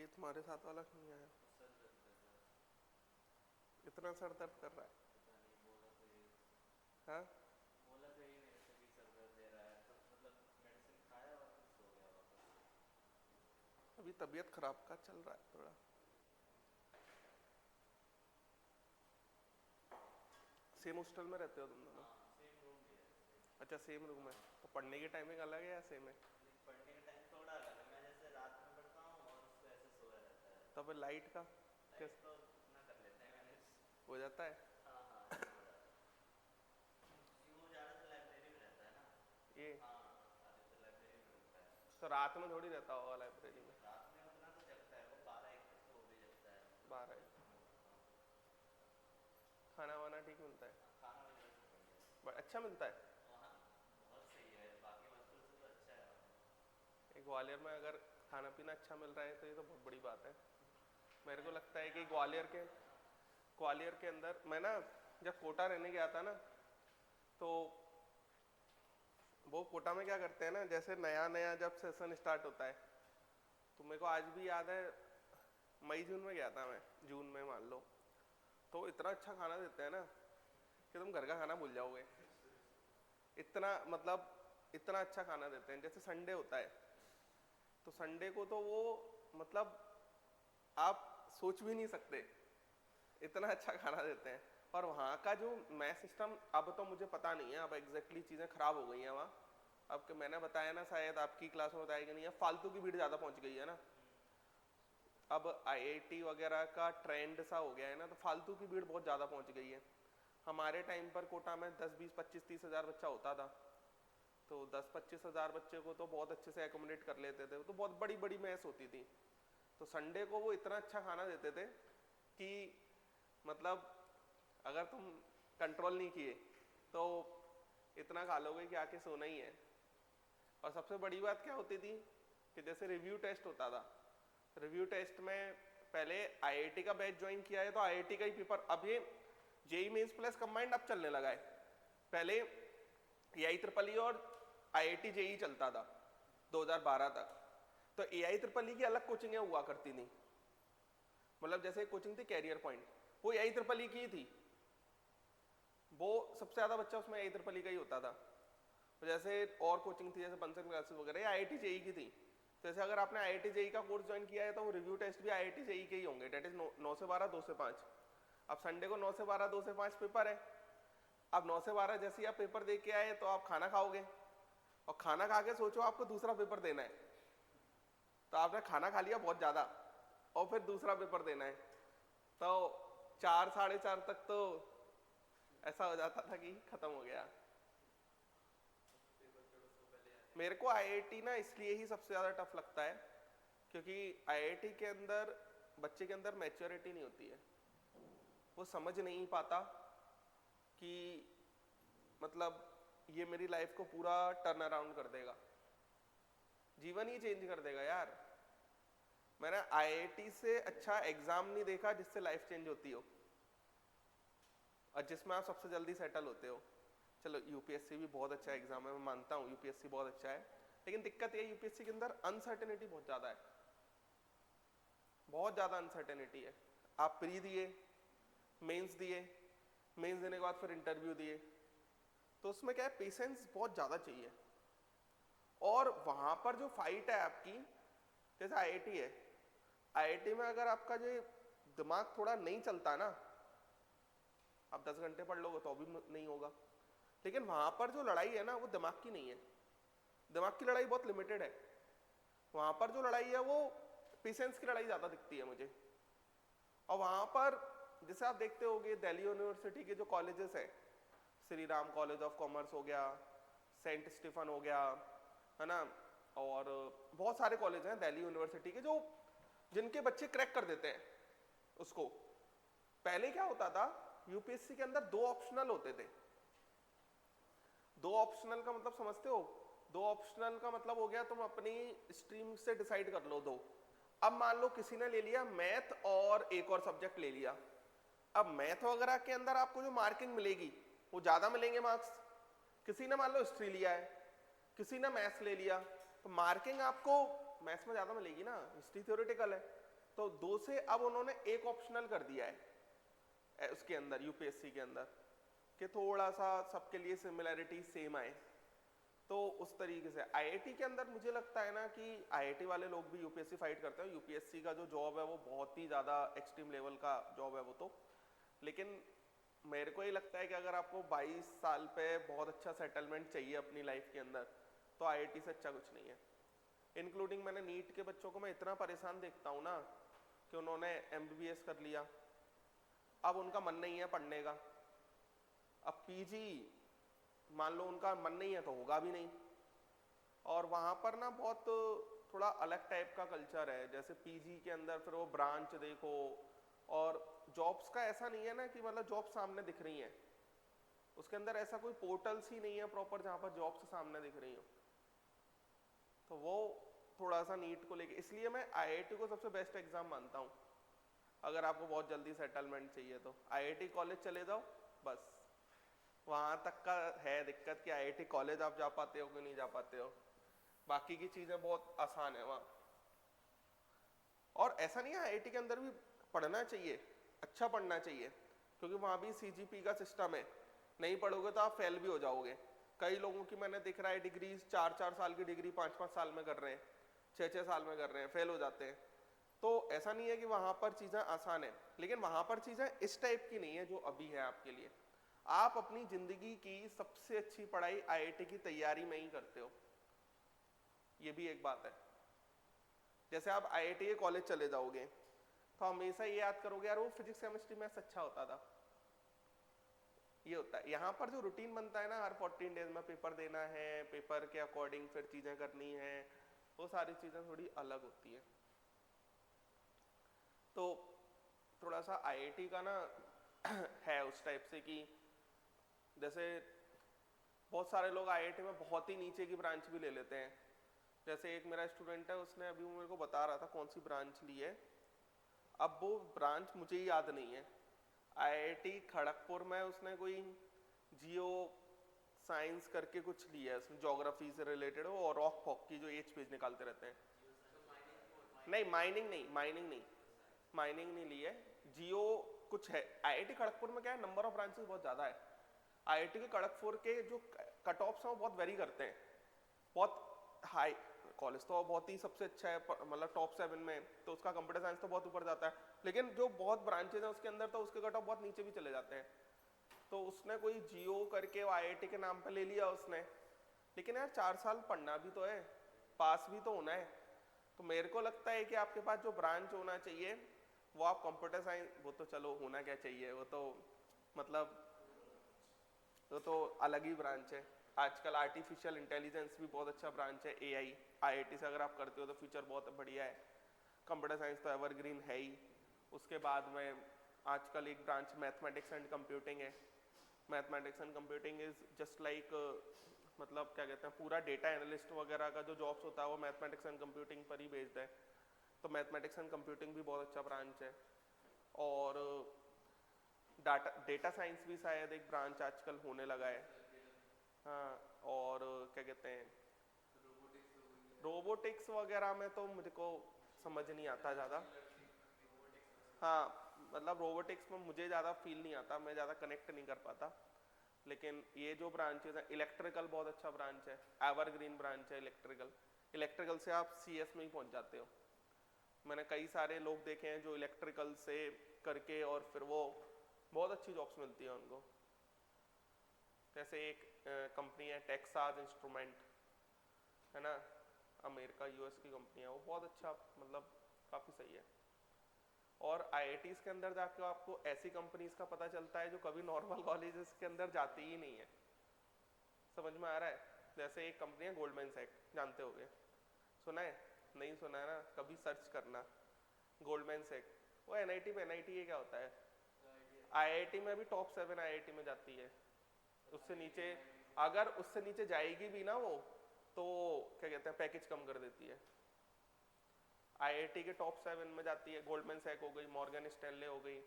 तुम्हारे साथ वाला क्यों नहीं आया? सर दर्द कर रहा है। इतना सर दर्द कर रहा है? पता नहीं, बोला तो ये, हाँ। बोला तो ये मेरे से भी सर दर्द दे रहा है, तो मतलब मेडिसिन खाया और फिर सो गया वापस से। अभी तबीयत खराब का चल रहा है थोड़ा। सेम हॉस्टल में रहते हो तुम दोनों? हाँ, सेम रूम भी है, सेम। अच्छा, सेम रूम है। हाँ, तो पढ़ने की टाइमिंग अलग है या सेम है? नहीं, पढ़ने का टाइम थोड़ा अलग है। मैं जैसे रात में पढ़ता हूँ और उसको ऐसे सोया रहता है। तो फिर लाइट का लाइट कैसे तो अपना कर लेते हैं मैनेज। हो जाता है? हाँ हाँ, इतना हो जाता है, क्योंकि वो ज़्यादातर लाइब्रेरी में रहता है ना। ये हाँ, आदित्य लाइब्रेरी में रहता है। तो रात में थोड़ी रहता होगा लाइब्रेरी में। रात में उतना तो जगता है वो, 12-1 तक तो वो भी जगता है, मतलब बारह जब है। तक मैं पढ़ता हूँ। खाना वाना ठीक मिलता है? हाँ, खाना वगैरह सब बढ़िया है। अच्छा मिलता है? वहाँ बहुत सही है, बाकी हॉस्टल से तो अच्छा है वहाँ। एक ग्वालियर में अगर खाना पीना अच्छा मिल रहा है तो ये तो बहुत बड़ी बात है। मेरे को नया लगता है नया कि माहौल बनता है ना। ग्वालियर के अंदर मैं ना जब कोटा रहने गया था ना, तो वो कोटा में क्या करते हैं ना, जैसे नया नया जब सेशन स्टार्ट होता है, तो मेरे को आज भी याद है, मई जून में गया था मैं, जून में मान लो, तो इतना अच्छा खाना देते हैं ना कि तुम घर का खाना भूल जाओगे। इतना मतलब इतना अच्छा खाना देते हैं। जैसे संडे होता है तो संडे को तो वो मतलब आप सोच भी नहीं सकते, इतना अच्छा खाना देते हैं। और वहाँ का जो मैथ सिस्टम, अब तो मुझे पता नहीं है, अब एग्जैक्टली चीज़ें खराब हो गई हैं वहाँ। अब कि मैंने बताया ना, शायद आपकी क्लास में बताया कि नहीं है, फालतू की भीड़ ज़्यादा पहुँच गई है ना। अब आईआईटी वगैरह का ट्रेंड सा हो गया है ना, तो फालतू की भीड़ बहुत ज़्यादा पहुँच गई है। हमारे टाइम पर कोटा में 10 20 25 30 हज़ार बच्चा होता था, तो 10 25 हज़ार बच्चे को तो बहुत अच्छे से एकोमोडेट कर लेते थे, तो बहुत बड़ी बड़ी मैस होती थी। तो संडे को वो इतना अच्छा खाना देते थे कि मतलब अगर तुम कंट्रोल नहीं किए तो इतना खा लोगे कि आके सोना ही है। और सबसे बड़ी बात क्या होती थी कि जैसे रिव्यू टेस्ट होता था, रिव्यू टेस्ट में पहले आईआईटी का बैच ज्वाइन किया है तो आईआईटी का ही पेपर, अब ये जेई मेंस प्लस कंबाइंड अब चलने लगा है। पहले एआई ट्रिपल ई और आईआईटी जेई चलता था 2012 तक। तो एआई ट्रिपल ई की अलग कोचिंगें हुआ करती थी, मतलब जैसे कोचिंग थी कैरियर पॉइंट, वो एआई ट्रिपल ई की ही थी, वो सबसे ज्यादा बच्चा उसमें एआई ट्रिपल ई का ही होता था। तो जैसे और कोचिंग थी जैसे बंसन क्लासेस वगैरह, आईआईटी जेई की थी। तो जैसे अगर आपने आईआईटी जेई का कोर्स ज्वाइन किया है तो वो रिव्यू टेस्ट भी आईआईटी जेई के ही होंगे, डेट इज 9 से 12 2 से 5। अब संडे को 9 से 12 2 से 5 पेपर है। अब 9 से 12 जैसे ही आप पेपर दे के आए तो आप खाना खाओगे, और खाना खा के सोचो आपको दूसरा पेपर देना है, तो आपने खाना खा लिया बहुत ज्यादा और फिर दूसरा पेपर देना है, तो 4 साढ़े 4 तक तो ऐसा हो जाता था कि खत्म हो गया। तो फिर पेपर थोड़ा सो पहले आते हैं। मेरे को आईआईटी ना इसलिए ही सबसे ज्यादा टफ लगता है क्योंकि आईआईटी के अंदर बच्चे के अंदर मैच्योरिटी नहीं होती है, वो समझ नहीं पाता कि मतलब ये मेरी लाइफ को पूरा टर्न अराउंड कर देगा, जीवन ही चेंज कर देगा यार। मैंने आईआईटी से अच्छा एग्जाम नहीं देखा जिससे लाइफ चेंज होती हो और जिसमें आप सबसे जल्दी सेटल होते हो। चलो यूपीएससी भी बहुत अच्छा एग्जाम है, मैं मानता हूँ यूपीएससी बहुत अच्छा है, लेकिन दिक्कत ये यूपीएससी के अंदर अनसर्टेनिटी बहुत ज्यादा है, बहुत ज्यादा अनसर्टेनिटी है। आप प्री दिए, मेंस दिए, मेंस देने के बाद फिर इंटरव्यू दिए, तो उसमें क्या है, पेशेंस बहुत ज्यादा चाहिए। और वहां पर जो फाइट है आपकी, जैसे आईआईटी है, आईआईटी में अगर आपका जो दिमाग थोड़ा नहीं चलता ना, आप 10 घंटे पढ़ लोगे तो भी नहीं होगा, लेकिन वहां पर जो लड़ाई है ना वो दिमाग की नहीं है, दिमाग की लड़ाई बहुत लिमिटेड है। वहां पर जो लड़ाई है वो पेशेंस की लड़ाई ज्यादा दिखती है मुझे। और वहां पर जैसे आप देखते होंगे दिल्ली यूनिवर्सिटी के जो कॉलेजेस है, Shri Ram college of commerce हो गया, सेंट स्टीफन हो गया, है ना, और बहुत सारे कॉलेज हैं दिल्ली यूनिवर्सिटी के जो जिनके बच्चे क्रैक कर देते हैं उसको। पहले क्या होता था, यूपीएससी के अंदर 2 ऑप्शनल होते थे। 2 ऑप्शनल का मतलब समझते हो? 2 ऑप्शनल का मतलब हो गया तुम अपनी स्ट्रीम से डिसाइड कर लो दो। अब मान लो किसी ने ले लिया मैथ और एक और सब्जेक्ट ले लिया, अब मैथ वगैरह के अंदर आपको जो मार्किंग मिलेगी वो ज्यादा मिलेंगे मार्क्स। किसी ने मान लो हिस्ट्री लिया है, किसी ने मैथ्स ले लिया, तो मार्किंग आपको मैथ्स में ज्यादा मिलेगी ना, हिस्ट्री थ्योरेटिकल है, तो 2 से अब उन्होंने एक ऑप्शनल कर दिया है उसके अंदर, यूपीएससी के अंदर, कि थोड़ा सा सबके लिए सिमिलैरिटी सेम आए। तो उस तरीके से आईआईटी के अंदर मुझे लगता है ना कि आईआईटी वाले लोग भी यूपीएससी फाइट करते हैं। यूपीएससी का जो जॉब है वो बहुत ही ज़्यादा एक्सट्रीम लेवल का जॉब है वो तो, लेकिन मेरे को ये लगता है कि अगर आपको 22 साल पे बहुत अच्छा सेटलमेंट चाहिए अपनी लाइफ के अंदर, तो आईआईटी से अच्छा कुछ नहीं है। इंक्लूडिंग मैंने नीट के बच्चों को मैं इतना परेशान देखता हूँ ना कि उन्होंने एमबीबीएस कर लिया, अब उनका मन नहीं है पढ़ने का, अब पीजी मान लो उनका मन नहीं है तो होगा भी नहीं। और वहाँ पर ना बहुत थोड़ा अलग टाइप का कल्चर है, जैसे पीजी के अंदर फिर वो ब्रांच देखो, और जॉब्स का ऐसा नहीं है ना कि मतलब जॉब सामने दिख रही हैं, उसके अंदर ऐसा कोई पोर्टल्स ही नहीं है प्रॉपर जहाँ पर जॉब्स सामने दिख रही हो। तो वो थोड़ा सा नीट को लेके, इसलिए मैं आईआईटी को सबसे बेस्ट एग्जाम मानता हूँ। अगर आपको बहुत जल्दी सेटलमेंट चाहिए तो आईआईटी कॉलेज चले जाओ, बस वहाँ तक का है दिक्कत कि आईआईटी कॉलेज आप जा पाते हो कि नहीं जा पाते हो, बाकी की चीज़ें बहुत आसान है वहाँ। और ऐसा नहीं है, आईआईटी के अंदर भी पढ़ना चाहिए, अच्छा पढ़ना चाहिए, क्योंकि वहाँ भी सीजीपी का सिस्टम है, नहीं पढ़ोगे तो आप फेल भी हो जाओगे। कई लोगों की मैंने दिख रहा है डिग्री 4-4 साल की डिग्री 5-5 साल में कर रहे हैं, 6-6 साल में कर रहे हैं, फेल हो जाते हैं। तो ऐसा नहीं है कि वहाँ पर चीज़ें आसान है, लेकिन वहाँ पर चीज़ें इस टाइप की नहीं है जो अभी है आपके लिए। आप अपनी ज़िंदगी की सबसे अच्छी पढ़ाई आईआईटी की तैयारी में ही करते हो, ये भी एक बात है। जैसे आप आईआईटी के कॉलेज चले जाओगे तो हमेशा ये याद करोगे यार वो फिजिक्स केमिस्ट्री मैथ्स अच्छा होता था, ये होता है। यहाँ पर जो रूटीन बनता है ना, हर 14 डेज में पेपर देना है, पेपर के अकॉर्डिंग फिर चीज़ें करनी है, वो सारी चीज़ें थोड़ी अलग होती है। तो थोड़ा सा आईआईटी का ना है उस टाइप से कि जैसे बहुत सारे लोग आईआईटी में बहुत ही नीचे की ब्रांच भी ले लेते हैं। जैसे एक मेरा स्टूडेंट है, उसने अभी मेरे को बता रहा था कौन सी ब्रांच ली है, अब वो ब्रांच मुझे ही याद नहीं है। आईआईटी खड़गपुर में उसने कोई जियो साइंस करके कुछ लिया है, उसमें ज्योग्राफी से रिलेटेड हो, और रॉक फॉक की जो एच पेज निकालते रहते हैं। नहीं माइनिंग नहीं ली है, जियो कुछ है। आईआईटी खड़गपुर में क्या है, नंबर ऑफ ब्रांचेस बहुत ज़्यादा है। आईआईटी के खड़गपुर के जो कट ऑफ्स हैं वो बहुत वेरी करते हैं, बहुत हाई। कॉलेज तो बहुत ही सबसे अच्छा है, मतलब टॉप 7 में, तो उसका कंप्यूटर साइंस तो बहुत ऊपर जाता है, लेकिन जो बहुत ब्रांचेज हैं उसके अंदर तो उसके कट ऑफ बहुत नीचे भी चले जाते हैं। तो उसने कोई जियो करके आईआईटी के नाम पे ले लिया उसने, लेकिन यार 4 साल पढ़ना भी तो है, पास भी तो होना है। तो मेरे को लगता है कि आपके पास जो ब्रांच होना चाहिए वो आप कंप्यूटर साइंस, वो तो चलो होना क्या चाहिए, वो तो मतलब वो तो अलग ही ब्रांच है। आजकल आर्टिफिशियल इंटेलिजेंस भी बहुत अच्छा ब्रांच है, एआई। आईआईटी से अगर आप करते हो तो फ्यूचर बहुत बढ़िया है। कंप्यूटर साइंस तो एवरग्रीन है ही। उसके बाद में आजकल एक ब्रांच मैथमेटिक्स एंड कंप्यूटिंग है। Mathematics and computing is just like, मतलब क्या कहते हैं, पूरा डेटा एनालिस्ट वगैरह का जो जॉब्स होता है वो मैथमेटिक्स एंड कंप्यूटिंग पर ही बेस्ड है। तो मैथमेटिक्स एंड कंप्यूटिंग भी बहुत अच्छा ब्रांच है। और डेटा साइंस भी शायद एक ब्रांच आजकल होने लगा है। हाँ, और क्या कहते हैं, रोबोटिक्स वगैरह में तो मुझे को समझ नहीं आता ज़्यादा। हाँ, मतलब रोबोटिक्स में मुझे ज़्यादा फील नहीं आता, मैं ज़्यादा कनेक्ट नहीं कर पाता। लेकिन ये जो ब्रांचेस हैं, इलेक्ट्रिकल बहुत अच्छा ब्रांच है, एवरग्रीन ब्रांच है इलेक्ट्रिकल। इलेक्ट्रिकल से आप सीएस में ही पहुंच जाते हो। मैंने कई सारे लोग देखे हैं जो इलेक्ट्रिकल से करके और फिर वो बहुत अच्छी जॉब्स मिलती है उनको। जैसे एक कंपनी है टेक्सास इंस्ट्रूमेंट, है ना, अमेरिका यूएस की कंपनी है, वो बहुत अच्छा, मतलब काफ़ी सही है। और आईआईटीज़ के अंदर जाकर आपको ऐसी कंपनीज का पता चलता है जो कभी नॉर्मल कॉलेजेस के अंदर जाती ही नहीं है। समझ में आ रहा है? जैसे एक कंपनी है गोल्डमैन सैक्स, जानते होगे, सुना है? नहीं सुना है ना, कभी सर्च करना गोल्डमैन सैक्स। वो एनआईटी में, एनआईटी ये क्या होता है, आईआईटी में भी टॉप 7 आईआईटी में जाती है। उससे नीचे, अगर उससे नीचे जाएगी भी ना वो, तो क्या कहते हैं, पैकेज कम कर देती है। आईआईटी के टॉप 7 में जाती है, गोल्डमैन सैक हो गई, मॉर्गन स्टैनले हो गई,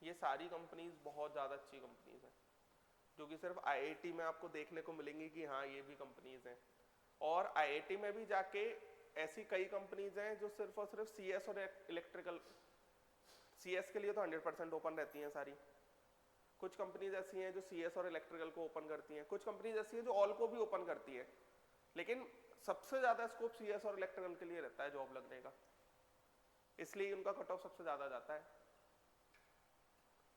ये सारी कंपनीज बहुत ज़्यादा अच्छी कंपनीज हैं, जो कि सिर्फ आईआईटी में आपको देखने को मिलेंगी कि हाँ ये भी कंपनीज हैं। और आईआईटी में भी जाके ऐसी कई कंपनीज हैं जो सिर्फ और सिर्फ CS और इलेक्ट्रिकल, CS के लिए तो 100% ओपन रहती हैं सारी। कुछ कंपनीज ऐसी हैं जो CS और इलेक्ट्रिकल को ओपन करती हैं, कुछ कंपनीज ऐसी हैं जो ऑल को भी ओपन करती है, लेकिन सबसे ज्यादा स्कोप CS और इलेक्ट्रिकल के लिए रहता है जॉब लगने का, इसलिए उनका कट ऑफ सबसे ज्यादा जाता है।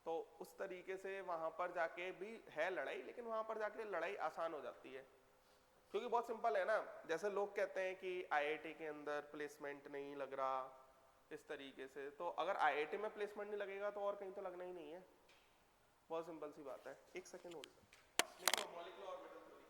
तो उस तरीके से वहां पर जाके भी है लड़ाई, लेकिन वहां पर जाके लड़ाई आसान हो जाती है, क्योंकि बहुत सिंपल है ना। जैसे लोग कहते हैं कि IIT के अंदर प्लेसमेंट नहीं लग रहा इस तरीके से, तो अगर IIT में प्लेसमेंट नहीं लगेगा तो और कहीं तो लगना ही नहीं है। बहुत सिंपल सी बात है। एक सेकेंड होल्ड, लिखो molecular orbital theory.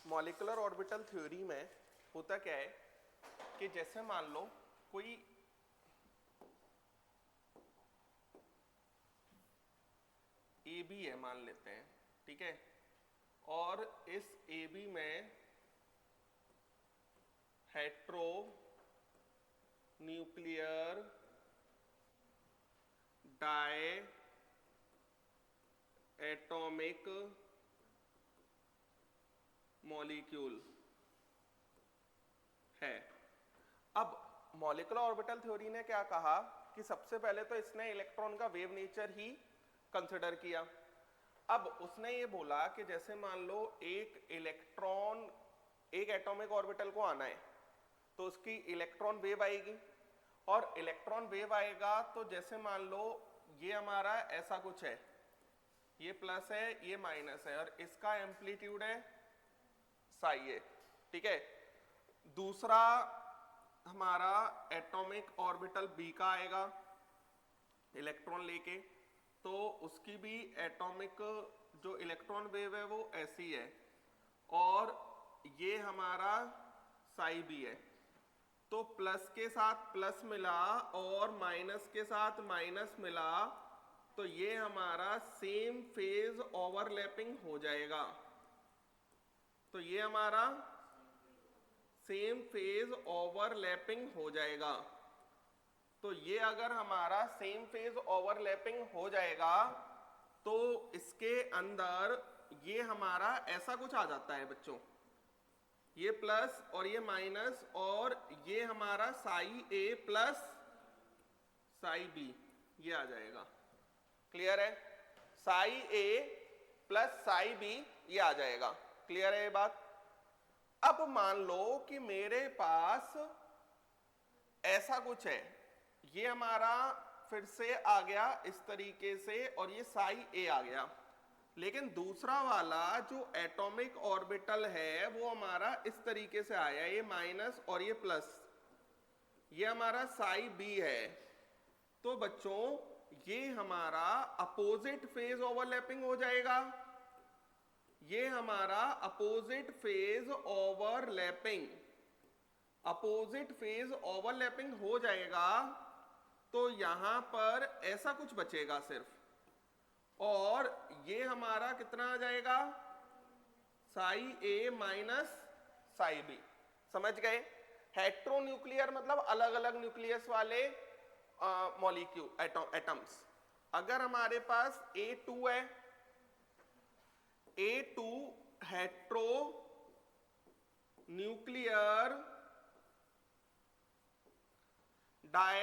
Molecular orbital theory में होता क्या है कि जैसे मान लो कोई ए बी है मान लेते हैं, ठीक है, और इस ए बी में hetero nuclear die atomic molecule है। अब मॉलिक्यूलर ऑर्बिटल थ्योरी ने क्या कहा कि सबसे पहले तो इसने इलेक्ट्रॉन का वेव नेचर ही कंसिडर किया। अब उसने ये बोला कि जैसे मान लो एक इलेक्ट्रॉन एक एटॉमिक ऑर्बिटल को आना है तो उसकी इलेक्ट्रॉन वेव आएगी, और इलेक्ट्रॉन वेव आएगा तो जैसे मान लो ये हमारा ऐसा कुछ है, ये प्लस है ये माइनस है, और इसका एम्पलीट्यूड है साई ए, ठीक है। दूसरा हमारा एटॉमिक ऑर्बिटल बी का आएगा इलेक्ट्रॉन लेके, तो उसकी भी एटॉमिक जो इलेक्ट्रॉन वेव है वो ऐसी है, और ये हमारा साई बी है। तो प्लस के साथ प्लस मिला और माइनस के साथ माइनस मिला, तो ये हमारा सेम फेज ओवरलैपिंग हो जाएगा। तो ये हमारा सेम फेज ओवरलैपिंग हो जाएगा। तो ये अगर हमारा सेम फेज ओवरलैपिंग हो जाएगा तो इसके अंदर ये हमारा ऐसा कुछ आ जाता है बच्चों, ये प्लस और ये माइनस, और ये हमारा साई ए प्लस साई बी ये आ जाएगा। क्लियर है? साई ए प्लस साई बी ये आ जाएगा। क्लियर है ये बात? अब मान लो कि मेरे पास ऐसा कुछ है, ये हमारा फिर से आ गया इस तरीके से, और ये साई ए आ गया, लेकिन दूसरा वाला जो एटॉमिक ऑर्बिटल है वो हमारा इस तरीके से आया, ये माइनस और ये प्लस, ये हमारा साई बी है। तो बच्चों ये हमारा अपोजिट फेज ओवरलैपिंग हो जाएगा, ये हमारा opposite phase overlapping, opposite phase overlapping हो जाएगा। तो यहां पर ऐसा कुछ बचेगा सिर्फ, और ये हमारा कितना आ जाएगा, साई ए माइनस साई बी। समझ गए? हेट्रोन्यूक्लियर मतलब अलग अलग न्यूक्लियस वाले मॉलिक्यूल एटम्स। अगर हमारे पास A2 है, A2 hetero nuclear die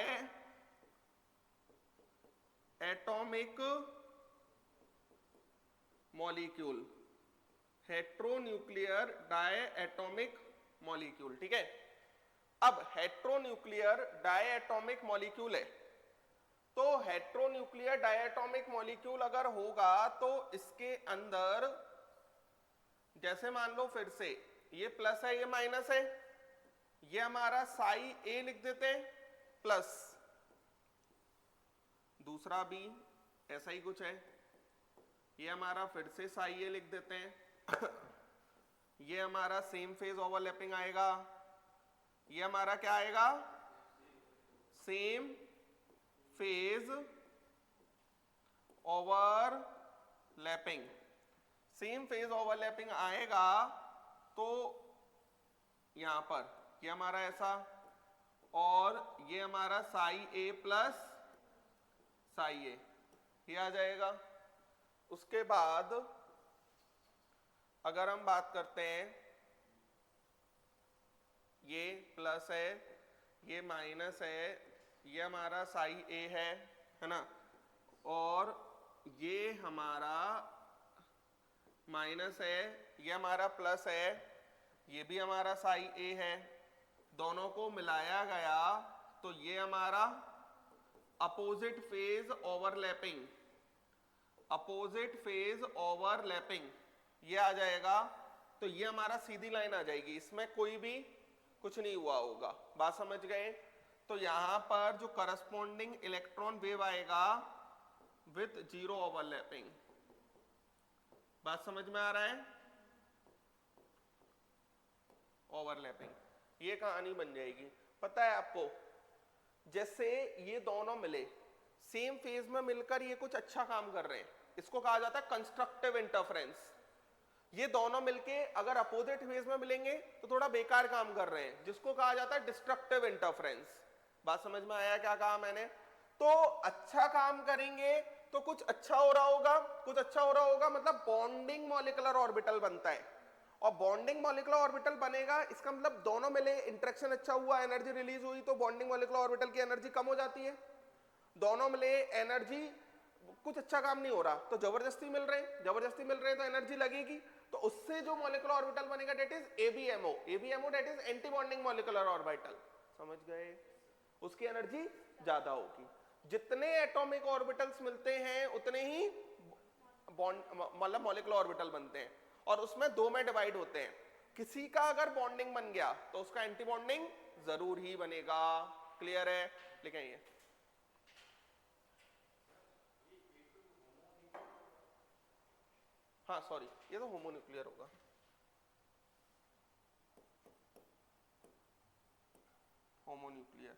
atomic molecule, heteronuclear die atomic molecule, ठीक है। अब हेट्रोन्यूक्लियर डाई एटॉमिक मॉलिक्यूल है, तो हेट्रोन्यूक्लियर डाई एटॉमिक मॉलिक्यूल अगर होगा तो इसके अंदर जैसे मान लो फिर से ये प्लस है ये माइनस है, ये हमारा साई ए लिख देते हैं प्लस, दूसरा भी ऐसा ही कुछ है, ये हमारा फिर से साई ए लिख देते हैं ये हमारा सेम फेज ओवरलैपिंग आएगा, ये हमारा क्या आएगा, same phase overlapping. Same phase overlapping आएगा तो यहां पर ये हमारा ऐसा, और ये हमारा साई ए प्लस साई ए ये आ जाएगा। उसके बाद अगर हम बात करते हैं, ये प्लस है ये माइनस है, ये हमारा साई ए है ना, और ये हमारा माइनस है, ये हमारा प्लस है, ये भी हमारा साई ए है, दोनों को मिलाया गया तो ये हमारा opposite phase overlapping, opposite phase overlapping ये आ जाएगा। तो ये हमारा सीधी लाइन आ जाएगी, इसमें कोई भी कुछ नहीं हुआ होगा। बात समझ गए? तो यहां पर जो करस्पॉन्डिंग इलेक्ट्रॉन वेव आएगा विथ जीरो ओवरलैपिंग। बात समझ में आ रहा है? ओवरलैपिंग, ये कहानी बन जाएगी। पता है आपको, जैसे ये दोनों मिले सेम फेज में मिलकर ये कुछ अच्छा काम कर रहे हैं, इसको कहा जाता है कंस्ट्रक्टिव इंटरफेरेंस। ये दोनों मिलके अगर अपोजिट फेज में मिलेंगे तो थोड़ा बेकार काम कर रहे हैं, जिसको कहा जाता है डिस्ट्रक्टिव इंटरफेरेंस। बात समझ में आया क्या कहा मैंने? तो अच्छा काम करेंगे तो कुछ अच्छा हो रहा होगा, कुछ अच्छा हो रहा होगा मतलब बॉन्डिंग मॉलिक्यूलर ऑर्बिटल बनता है, और बॉन्डिंग मॉलिक्यूलर ऑर्बिटल बनेगा इसका मतलब दोनों मिले, इंटरेक्शन अच्छा हुआ, एनर्जी रिलीज हुई, तो बॉन्डिंग मॉलिक्यूलर ऑर्बिटल की एनर्जी कम हो जाती है। दोनों मिले एनर्जी, कुछ अच्छा काम नहीं हो रहा तो जबरदस्ती मिल रहे हैं, जबरदस्ती मिल रहे हैं तो एनर्जी लगेगी, तो उससे जो मॉलिक्यूलर ऑर्बिटल बनेगा that is ABMO. ABMO that is anti bonding molecular orbital. समझ गए? उसकी एनर्जी ज्यादा होगी। जितने एटॉमिक ऑर्बिटल्स मिलते हैं उतने ही बॉन्ड मतलब मॉलिक्यूलर ऑर्बिटल बनते हैं, और उसमें दो में डिवाइड होते हैं। किसी का अगर बॉन्डिंग बन गया तो उसका एंटी बॉन्डिंग जरूर ही बनेगा। क्लियर है? लिखें ये। हाँ सॉरी, ये तो होमोन्यूक्लियर होगा। होमोन्यूक्लियर।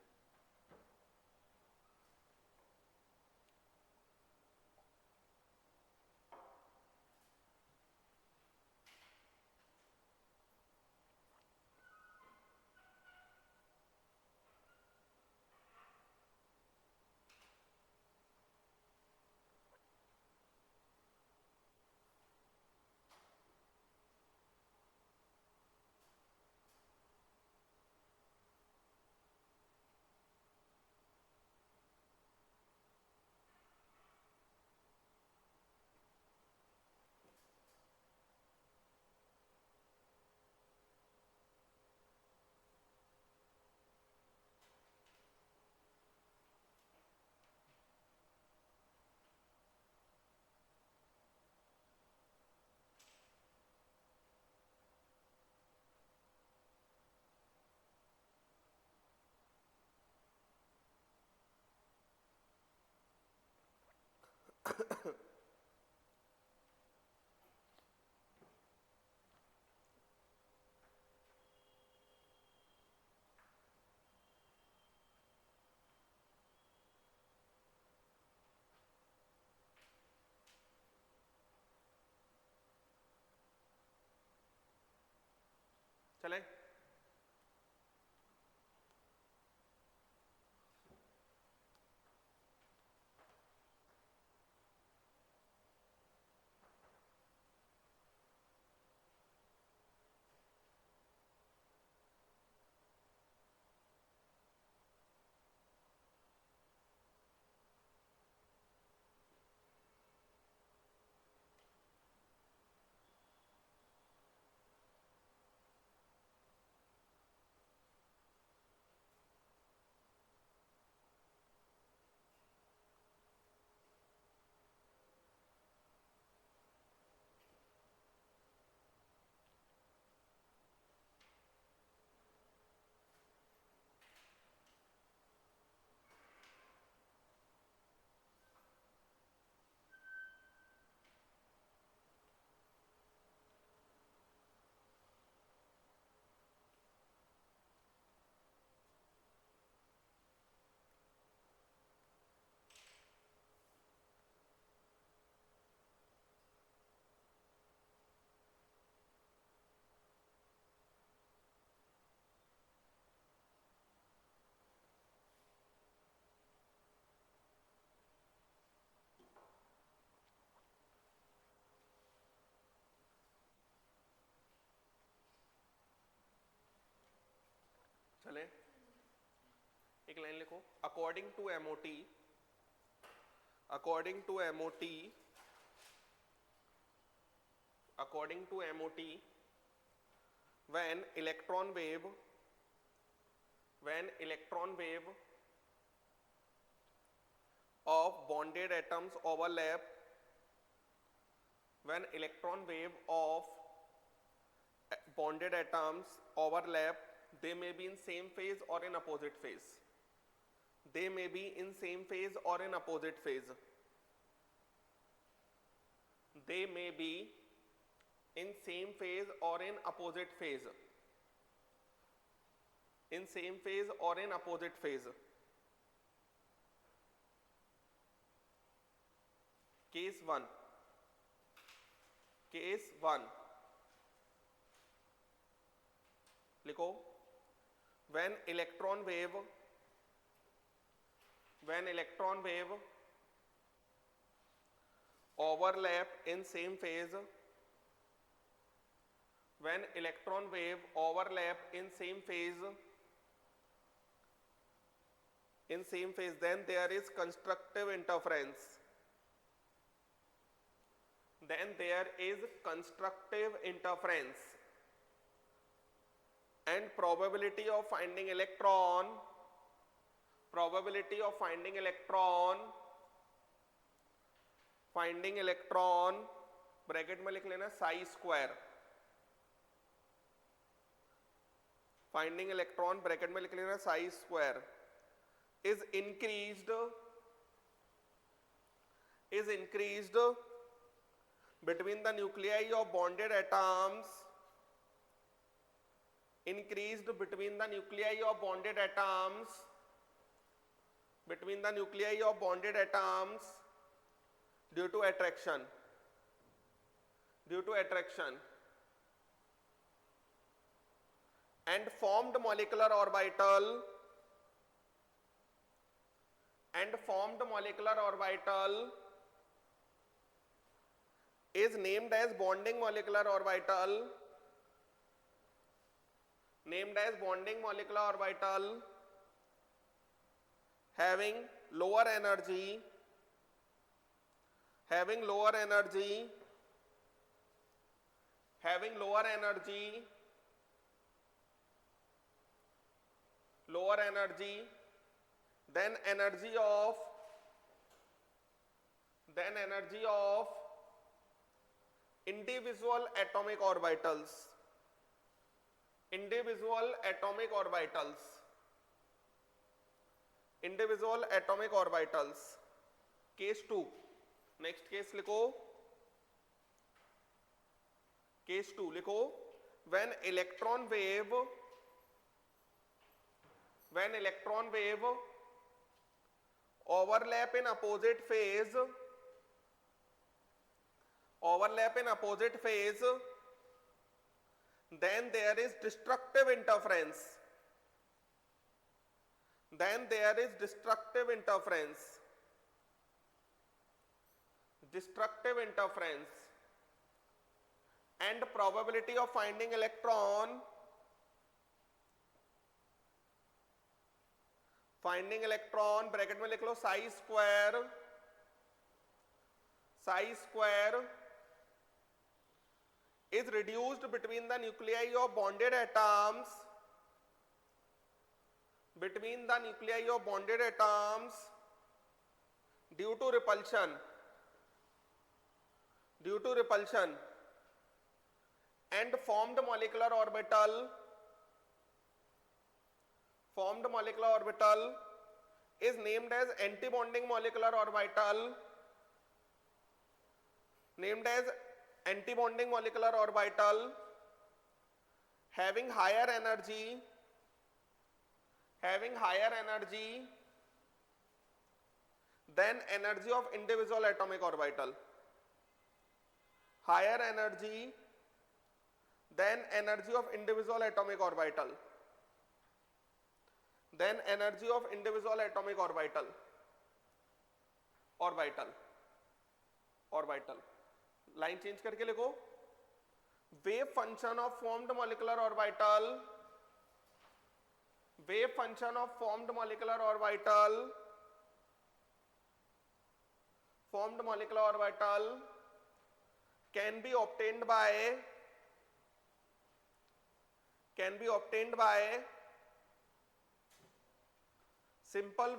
चले चले, एक लाइन लिखो। According to MOT, according to MOT, according to MOT, when electron wave of bonded atoms overlap, when electron wave of bonded atoms overlap, they may be in same phase or in opposite phase. They may be in same phase or in opposite phase. They may be in same phase or in opposite phase. in same phase or in opposite phase. Case 1. Case 1. लिखो, when electron wave overlap in same phase, when electron wave overlap in same phase, then there is constructive interference. Then there is constructive interference, and probability of finding electron, bracket में लिख लेना Sai square, finding electron bracket में लिख लेना Sai square, is increased between the nuclei of bonded atoms, due to attraction, and formed molecular orbital is named as bonding molecular orbital, having lower energy than energy of individual atomic orbitals. Case 2. Next case लिखो, case 2 लिखो, when electron wave overlap in opposite phase, then there is destructive interference. And probability of finding electron, bracket में लिख लो psi square, is reduced between the nuclei of bonded atoms, due to repulsion, and formed molecular orbital is named as antibonding molecular orbital, having higher energy than energy of individual atomic orbital, line change करके लिखो, wave function of formed molecular orbital can be obtained by simple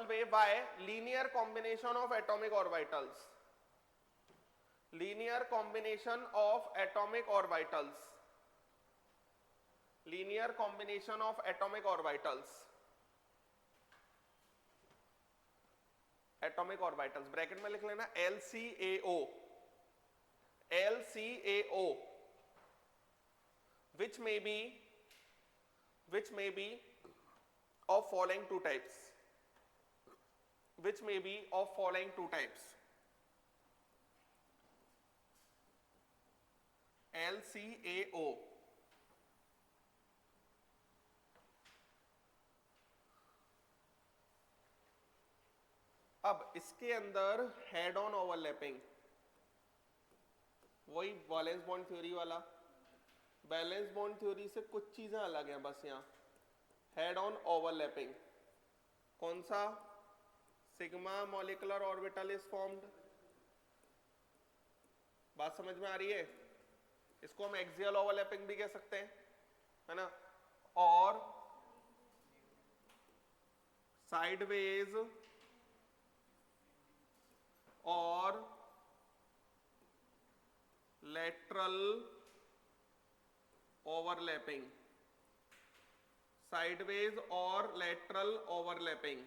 way by linear combination of atomic orbitals. Bracket में लिख लेना LCAO, LCAO, which may be of following two types, which may be of following two types, LCAO. अब इसके अंदर head on overlapping, वही valence bond theory वाला, valence bond theory से कुछ चीजें अलग हैं बस यहाँ। हेड ऑन ओवरलैपिंग कौन सा? Sigma molecular orbital is formed, बात समझ में आ रही है? इसको हम एक्सियल ओवरलैपिंग भी कह सकते हैं, है ना? और साइडवेज और लेटरल ओवरलैपिंग, साइडवेज और lateral overlapping,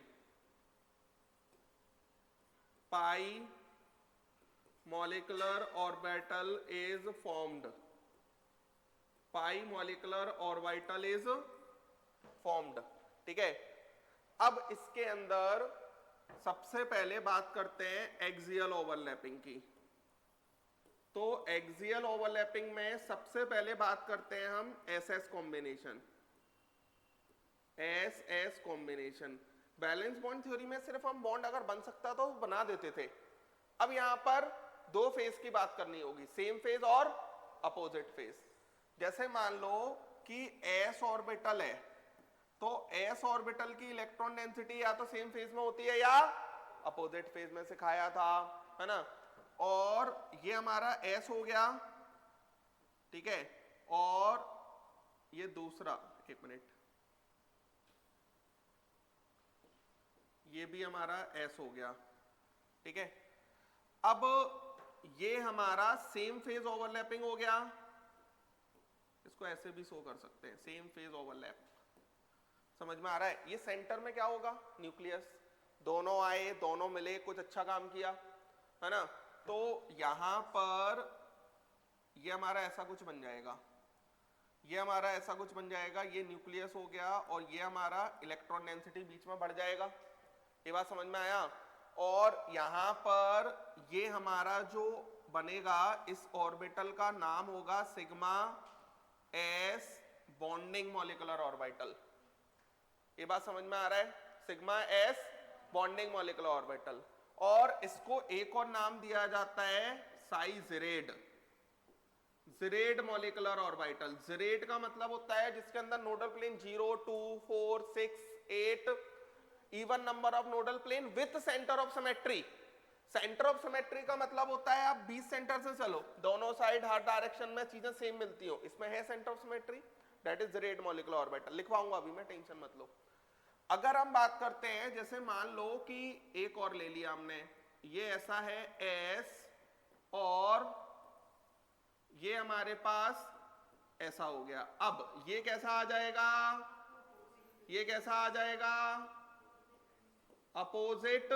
pi molecular orbital is formed, pi molecular orbital is formed. ठीक है, अब इसके अंदर सबसे पहले बात करते हैं एक्सियल ओवरलैपिंग की। तो एक्सियल ओवरलैपिंग में सबसे पहले बात करते हैं हम S combination, S combination. Valence bond theory में सिर्फ हम बॉन्ड अगर बन सकता तो बना देते थे। अब यहां पर दो फेज की बात करनी होगी, सेम फेज और अपोजिट फेज। जैसे मान लो कि एस ऑर्बिटल है, तो एस ऑर्बिटल की इलेक्ट्रॉन डेंसिटी या तो सेम फेज में होती है या अपोजिट फेज में, सिखाया था, है ना? और ये हमारा एस हो गया, ठीक है, और ये दूसरा, एक मिनट, ये भी हमारा एस हो गया, ठीक है। अब ये हमारा सेम फेज ओवरलैपिंग हो गया, इसको ऐसे भी शो कर सकते हैं, सेम फेज ओवरलैप। समझ में आ रहा है? ये सेंटर में क्या होगा? न्यूक्लियस। दोनों आए, दोनों मिले, कुछ अच्छा काम किया, है ना? तो यहां पर ये हमारा ऐसा कुछ बन जाएगा, ये हमारा ऐसा कुछ बन जाएगा, ये न्यूक्लियस हो गया, और ये हमारा इलेक्ट्रॉन डेंसिटी बीच में बढ़ जाएगा। ये बात समझ में आया? और यहां पर ये हमारा जो बनेगा, इस ऑर्बिटल का नाम होगा sigma s bonding molecular orbital. ये बात समझ में आ रहा है? Sigma s bonding molecular orbital. और इसको एक और नाम दिया जाता है साइजेरेड, जेरेड मॉलिक्यूलर ऑर्बिटल। जेरेड का मतलब होता है जिसके अंदर nodal plane 0, 2, 4, 6, 8 even number of nodal plane with centre of symmetry. Centre of symmetry का मतलब होता है आप 20 सेंटर से चलो, दोनों साइड हर डायरेक्शन में चीजें सेम मिलती हो, इसमें है centre of symmetry, that is gerade molecular orbital. लिखवाऊंगा अभी मैं, टेंशन मत लो। अगर हम बात करते हैं, जैसे मान लो कि एक और ले लिया हमने, ये ऐसा है एस, और ये हमारे पास ऐसा हो गया। अब ये कैसा आ जाएगा? ये कैसा आ जाएगा? Opposite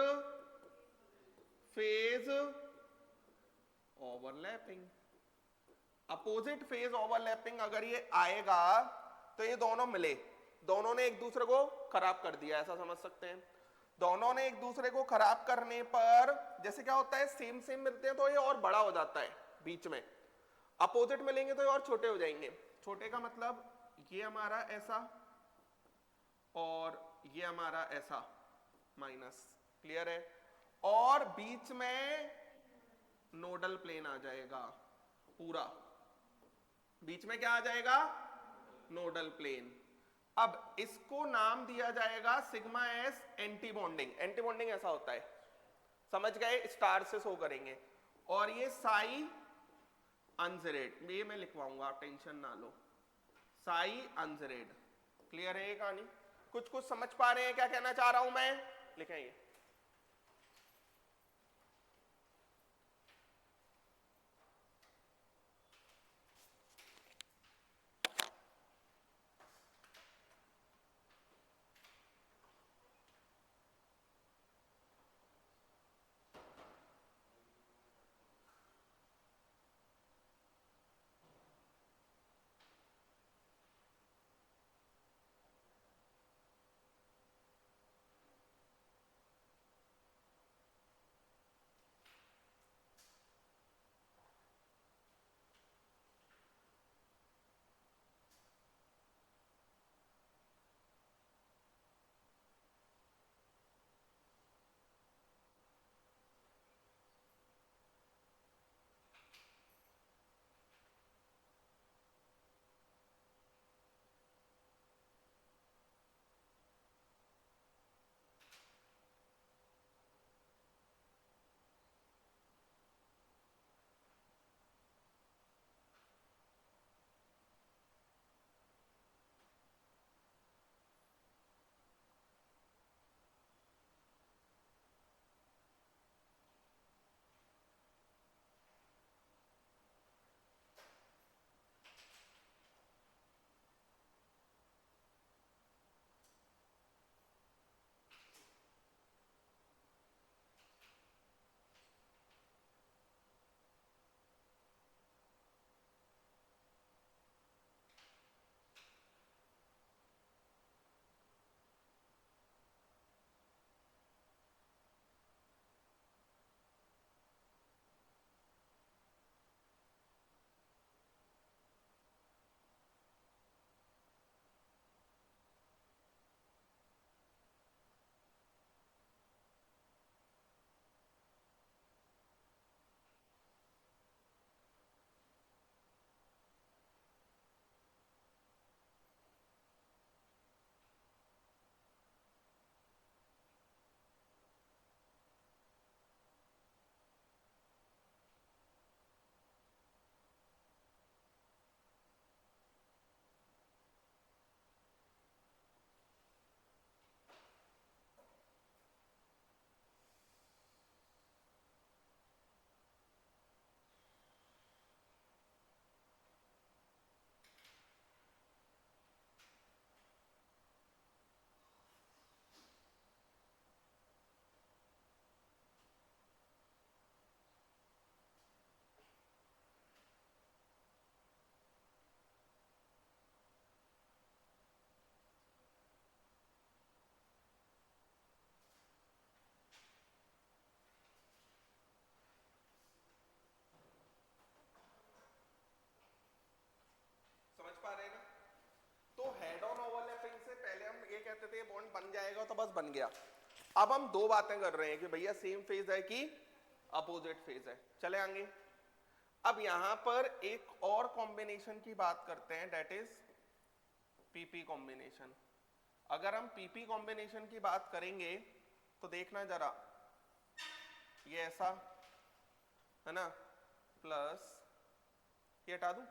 phase overlapping. Opposite phase overlapping अगर ये आएगा तो ये दोनों मिले, दोनों ने एक दूसरे को खराब कर दिया, ऐसा समझ सकते हैं। दोनों ने एक दूसरे को खराब करने पर जैसे क्या होता है, सेम सेम मिलते हैं तो ये और बड़ा हो जाता है बीच में, अपोजिट मिलेंगे तो ये और छोटे हो जाएंगे। छोटे का मतलब ये हमारा ऐसा और ये हमारा ऐसा माइनस, क्लियर है? और बीच में नोडल प्लेन आ जाएगा पूरा, बीच में क्या आ जाएगा? Nodal plane. अब इसको नाम दिया जाएगा sigma s anti bonding. Anti bonding ऐसा होता है, समझ गए? स्टार से शो करेंगे। और ये साई अनजेरेड, ये मैं लिखवाऊंगा, आप टेंशन ना लो, साई अनजेरेड। क्लियर है ये कहानी? कुछ कुछ समझ पा रहे हैं क्या कहना चाह रहा हूं मैं? लिखेंगे। करते थे बॉन्ड बन जाएगा तो बस बन गया। अब हम दो बातें कर रहे हैं कि भैया सेम फेज है कि अपोजिट फेज है। चले आगे। अब यहां पर एक और कॉम्बिनेशन की बात करते हैं, डेट इज पीपी कॉम्बिनेशन। अगर हम पीपी कॉम्बिनेशन की बात करेंगे तो देखना जरा, ये ऐसा है ना, प्लस ये हटा दूं,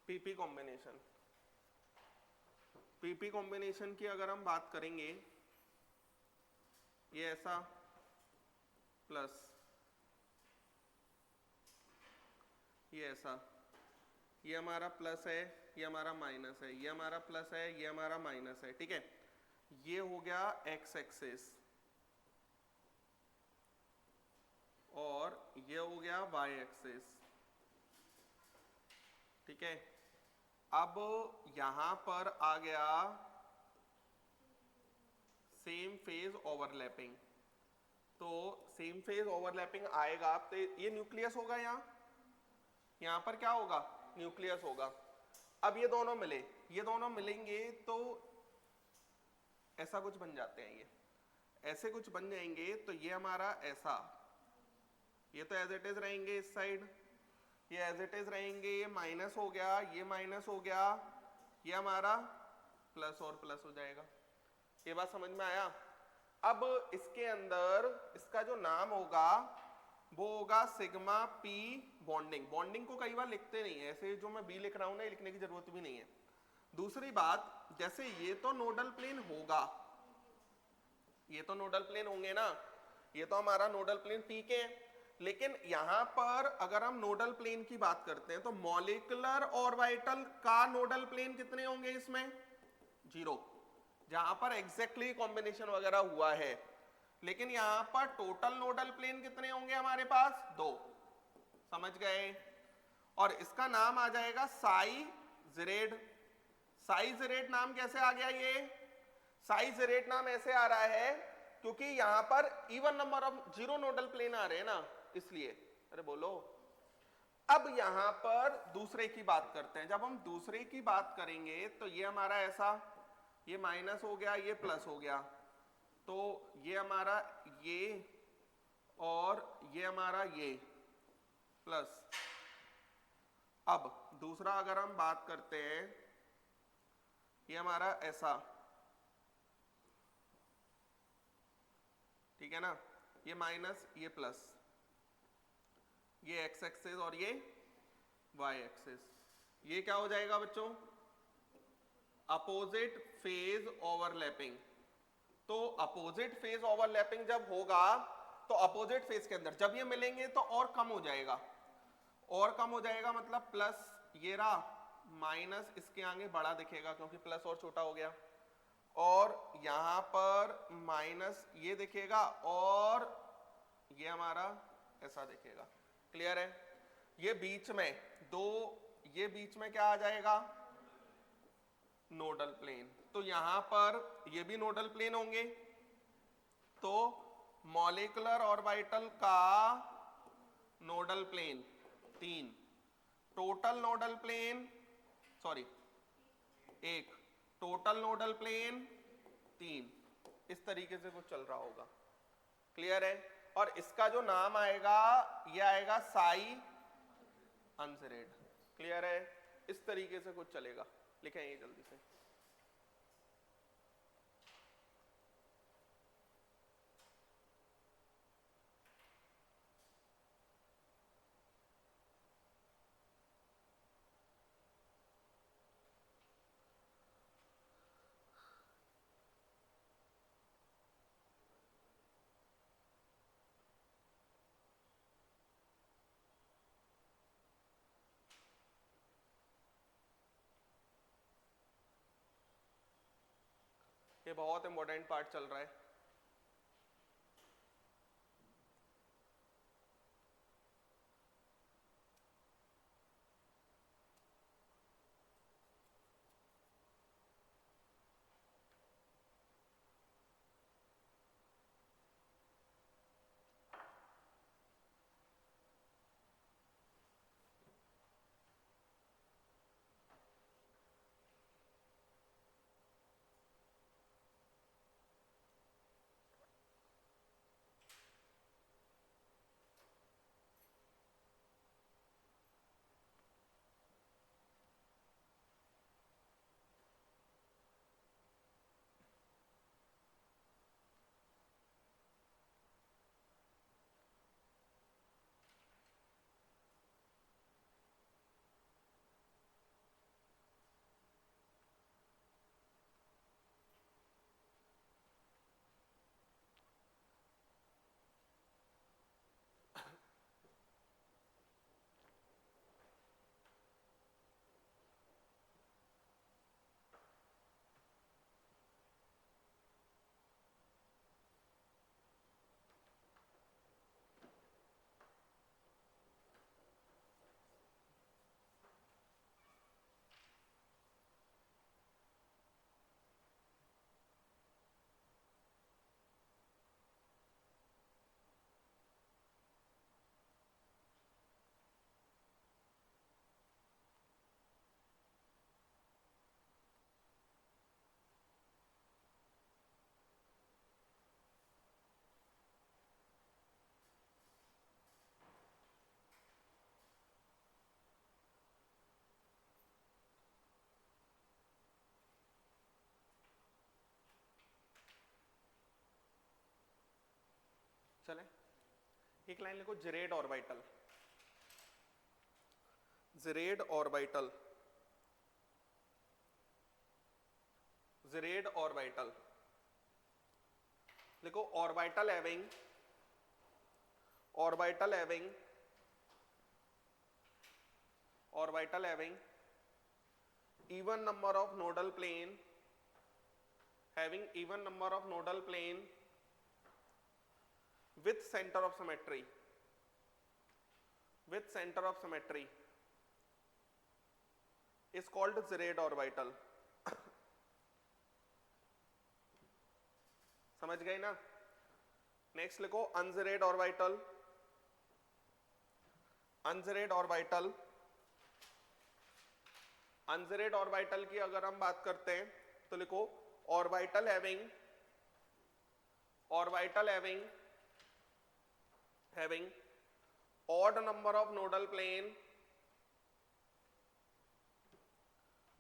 पीपी कॉम्बिनेशन। पीपी कॉम्बिनेशन की अगर हम बात करेंगे, ये ऐसा प्लस ये ऐसा, ये हमारा प्लस है, ये हमारा माइनस है, ये हमारा प्लस है, ये हमारा माइनस है, ठीक है। ये हो गया एक्स एक्सिस और ये हो गया वाई एक्सिस, ठीक है। अब यहां पर आ गया सेम फेज ओवरलैपिंग। तो सेम फेज ओवरलैपिंग आएगा तो ये न्यूक्लियस होगा, यहां पर क्या होगा, न्यूक्लियस होगा। अब ये दोनों मिले, ये दोनों मिलेंगे तो ऐसा कुछ बन जाते हैं, ये ऐसे कुछ बन जाएंगे। तो ये हमारा ऐसा, ये तो एज इट इज रहेंगे इस साइड, ये एज इट इज रहेंगे, ये माइनस हो गया, ये माइनस हो गया, ये हमारा प्लस और प्लस हो जाएगा। ये बात समझ में आया। अब इसके अंदर इसका जो नाम होगा वो होगा सिग्मा पी बॉन्डिंग। बॉन्डिंग को कई बार लिखते नहीं है, ऐसे जो मैं बी लिख रहा हूं ना, लिखने की जरूरत भी नहीं है। दूसरी बात, जैसे ये तो नोडल प्लेन होगा, ये तो नोडल प्लेन होंगे ना, ये तो हमारा नोडल प्लेन पी के है। लेकिन यहां पर अगर हम नोडल प्लेन की बात करते हैं तो मॉलिक्यूलर ऑर्बिटल का नोडल प्लेन कितने होंगे इसमें, 0, जहां पर एग्जैक्टली कॉम्बिनेशन वगैरह हुआ है। लेकिन यहां पर टोटल नोडल प्लेन कितने होंगे हमारे पास, 2। समझ गए। और इसका नाम आ जाएगा साई जेरेड। साई जेरेड नाम कैसे आ गया, ये साई जेरेड नाम ऐसे आ रहा है क्योंकि यहां पर even number of 0 nodal plane आ रहे हैं ना, इसलिए। अरे बोलो। अब यहां पर दूसरे की बात करते हैं। जब हम दूसरे की बात करेंगे तो ये हमारा ऐसा, ये माइनस हो गया, ये प्लस हो गया, तो ये हमारा ये और ये हमारा ये प्लस। अब दूसरा अगर हम बात करते हैं, ये हमारा ऐसा, ठीक है ना, ये माइनस, ये प्लस, ये एक्स एक्सिस और ये वाई एक्सिस। ये क्या हो जाएगा बच्चों, अपोजिट फेज ओवरलैपिंग। तो अपोजिट फेज ओवरलैपिंग जब होगा तो अपोजिट फेज के अंदर जब ये मिलेंगे तो और कम हो जाएगा, और कम हो जाएगा मतलब प्लस ये रहा, माइनस इसके आगे बड़ा दिखेगा क्योंकि प्लस और छोटा हो गया, और यहां पर माइनस ये दिखेगा और ये हमारा ऐसा दिखेगा। क्लियर है। ये बीच में दो, ये बीच में क्या आ जाएगा, नोडल प्लेन। तो यहां पर ये भी नोडल प्लेन होंगे। तो मॉलिक्यूलर ऑर्बिटल का nodal plane 3, total nodal plane sorry 1, total nodal plane 3। इस तरीके से कुछ चल रहा होगा। क्लियर है। और इसका जो नाम आएगा ये आएगा साई अनसेरेड। क्लियर है। इस तरीके से कुछ चलेगा। लिखें ये जल्दी से। ये बहुत इंपॉर्टेंट पार्ट चल रहा है। चले एक लाइन लिखो, gerade orbital, gerade orbital, gerade orbital लिखो, orbital having, orbital having, orbital having even number of nodal plane, having even number of nodal plane with center of symmetry, with center of symmetry is called Zerid orbital. समझ गए ना? Next लिखो अनजेरेड orbital, अनजेरेड orbital, अनजेरेड orbital की अगर हम बात करते हैं तो लिखो orbital having, orbital having, having odd number of nodal plane,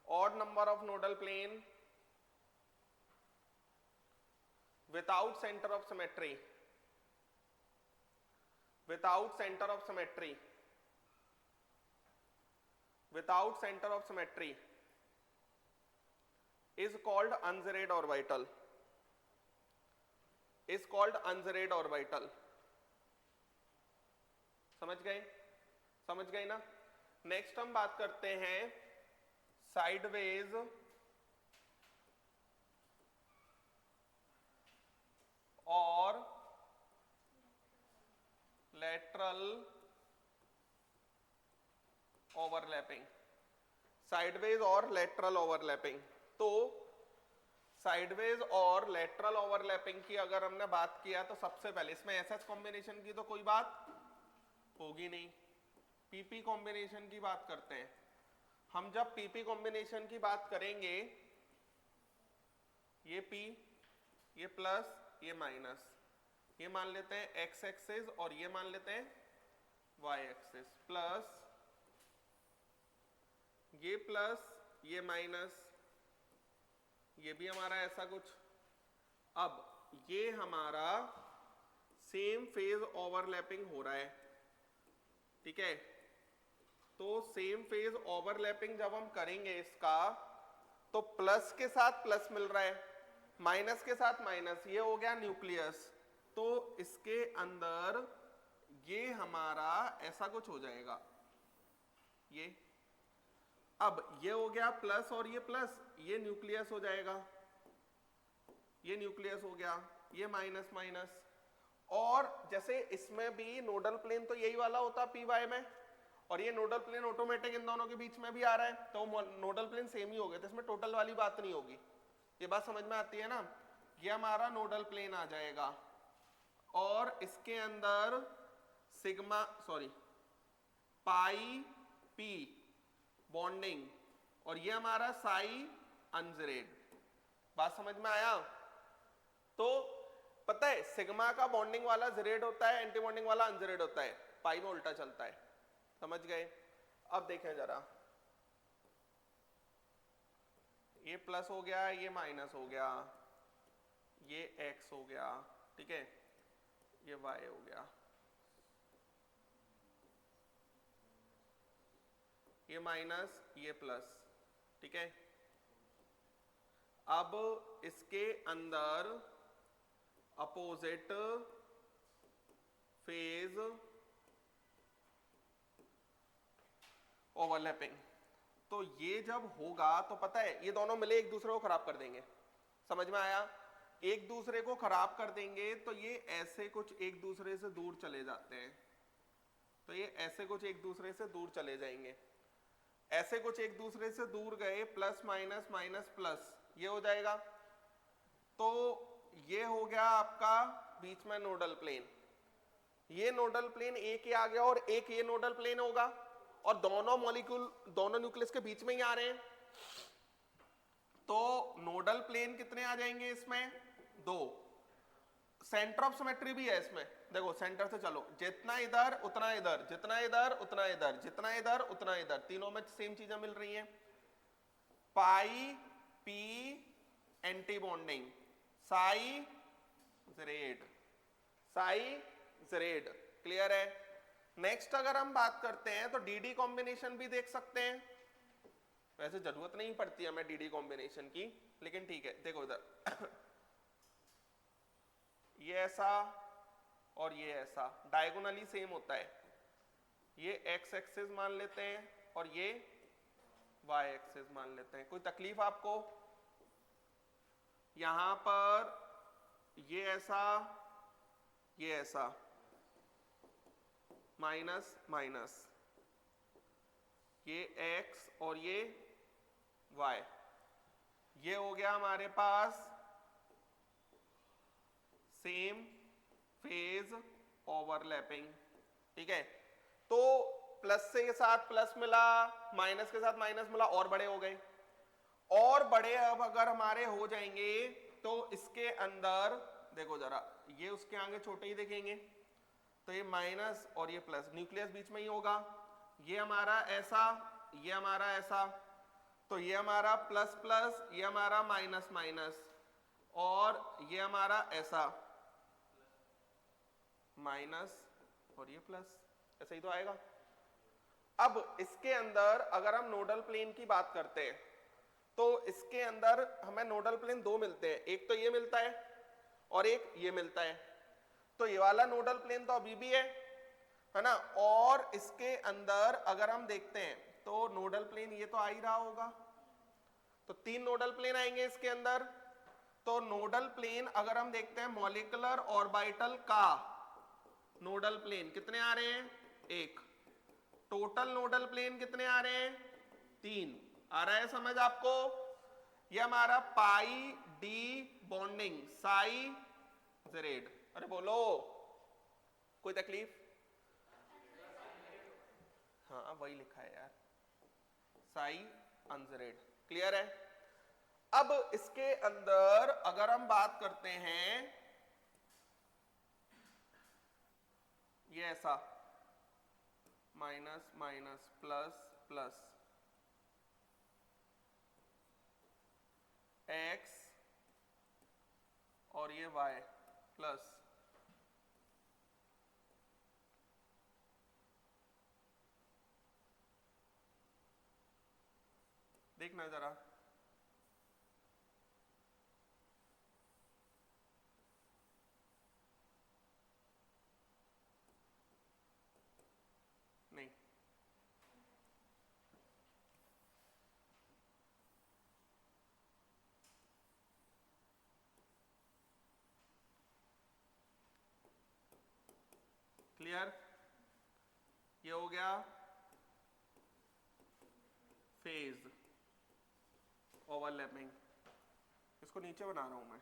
odd number of nodal plane without center of symmetry, without center of symmetry, without center of symmetry is called unzerid orbital, is called unzerid orbital. समझ गए? समझ गए ना? Next हम बात करते हैं sideways और लेटरल ओवरलैपिंग, साइडवेज और लेटरल ओवरलैपिंग। तो साइडवेज और लेटरल ओवरलैपिंग की अगर हमने बात किया तो सबसे पहले इसमें एसएच कॉम्बिनेशन की तो कोई बात होगी नहीं, पीपी कॉम्बिनेशन की बात करते हैं हम। जब पीपी कॉम्बिनेशन की बात करेंगे, ये पी, ये प्लस, ये माइनस, ये मान लेते हैं एक्स एक्सिस और ये मान लेते हैं वाई एक्सिस, प्लस ये माइनस, ये भी हमारा ऐसा कुछ। अब ये हमारा सेम फेज ओवरलैपिंग हो रहा है, ठीक है? तो सेम फेज ओवरलैपिंग जब हम करेंगे इसका, तो प्लस के साथ प्लस मिल रहा है, माइनस के साथ माइनस, ये हो गया न्यूक्लियस। तो इसके अंदर ये हमारा ऐसा कुछ हो जाएगा, ये अब ये हो गया प्लस और ये प्लस, ये न्यूक्लियस हो जाएगा, ये न्यूक्लियस हो गया, ये माइनस माइनस। और जैसे इसमें भी नोडल प्लेन तो यही वाला होता पी वाई में, और ये नोडल प्लेन ऑटोमेटिक इन दोनों के बीच में भी आ रहा है, तो नोडल प्लेन सेम ही हो गए, तो इसमें टोटल वाली बात नहीं होगी। ये बात समझ में आती है ना? ये हमारा नोडल प्लेन आ जाएगा और इसके अंदर सिग्मा पाई पी बॉन्डिंग, और ये हमारा साई अनजेरेड। बात समझ में आया? तो पता है सिग्मा का बॉन्डिंग वाला जेरेड होता है, एंटी बॉन्डिंग वाला अनजेरेड होता है, पाई में उल्टा चलता है। समझ गए? अब देखें जरा, ये प्लस हो गया, ये माइनस हो गया, ये एक्स हो गया, ठीक है, ये वाई हो गया, ये माइनस, ये प्लस, ठीक है। अब इसके अंदर अपोजिट फेज ओवरलैपिंग, तो ये जब होगा तो पता है ये दोनों मिले एक दूसरे को खराब कर देंगे। समझ में आया? एक दूसरे को खराब कर देंगे तो ये ऐसे कुछ एक दूसरे से दूर चले जाते हैं, तो ये ऐसे कुछ एक दूसरे से दूर चले जाएंगे, ऐसे कुछ एक दूसरे से दूर गए, प्लस माइनस माइनस प्लस, ये हो जाएगा। तो ये हो गया आपका बीच में नोडल प्लेन, ये नोडल प्लेन एक ही आ गया और एक ये नोडल प्लेन होगा, और दोनों मॉलिक्यूल दोनों न्यूक्लियस के बीच में ही आ रहे हैं, तो नोडल प्लेन कितने आ जाएंगे इसमें? दो। सेंटर ऑफ सिमेट्री भी है इसमें, देखो सेंटर से चलो, जितना इधर उतना इधर, जितना इधर उतना इधर, जितना इधर उतना इधर, तीनों में सेम चीजें मिल रही हैं। Pi p antibonding, psi gerade, psi z. Clear है? नेक्स्ट अगर हम बात करते हैं तो डीडी कॉम्बिनेशन भी देख सकते हैं। वैसे जरूरत नहीं पड़ती है हमें डीडी कॉम्बिनेशन की, लेकिन ठीक है। देखो इधर ये ऐसा और ये ऐसा डायगोनली सेम होता है। ये एक्स एक्सिस मान लेते हैं और ये वाई एक्सिस मान लेते हैं। कोई तकलीफ आपको? यहां पर ये ऐसा, ये ऐसा, माइनस माइनस, ये x और ये y, ये हो गया हमारे पास सेम फेज ओवरलैपिंग। ठीक है, तो प्लस के साथ प्लस मिला, माइनस के साथ माइनस मिला, और बड़े हो गए। और बड़े अब अगर हमारे हो जाएंगे तो इसके अंदर देखो जरा, ये उसके आगे छोटे ही दिखेंगे, तो ये माइनस और ये प्लस, न्यूक्लियस बीच में ही होगा। ये हमारा ऐसा, ये हमारा ऐसा, तो ये हमारा प्लस प्लस, ये हमारा माइनस माइनस, और ये हमारा ऐसा माइनस और ये प्लस, ऐसा ही तो आएगा। अब इसके अंदर अगर हम नोडल प्लेन की बात करते हैं तो इसके अंदर हमें नोडल प्लेन दो मिलते हैं, एक तो ये मिलता है और एक ये मिलता है। तो ये वाला नोडल प्लेन तो अभी भी है ना, और इसके अंदर अगर हम देखते हैं तो नोडल प्लेन ये तो आ ही रहा होगा, तो तीन नोडल प्लेन आएंगे इसके अंदर। तो नोडल प्लेन अगर हम देखते हैं मॉलिक्यूलर ऑर्बिटल का नोडल प्लेन कितने आ रहे हैं? एक। टोटल नोडल प्लेन कितने आ रहे हैं? तीन। आ रहा है समझ आपको? ये हमारा पाई डी बॉन्डिंग साई जेड। अरे बोलो, कोई तकलीफ? हाँ वही लिखा है यार, साई अनजेड। क्लियर है? अब इसके अंदर अगर हम बात करते हैं ये ऐसा minus minus plus plus, x और ये y प्लस, देखना जरा, नहीं क्लियर? ये हो गया फेज ओवरलैपिंग। इसको नीचे बना रहा हूं मैं,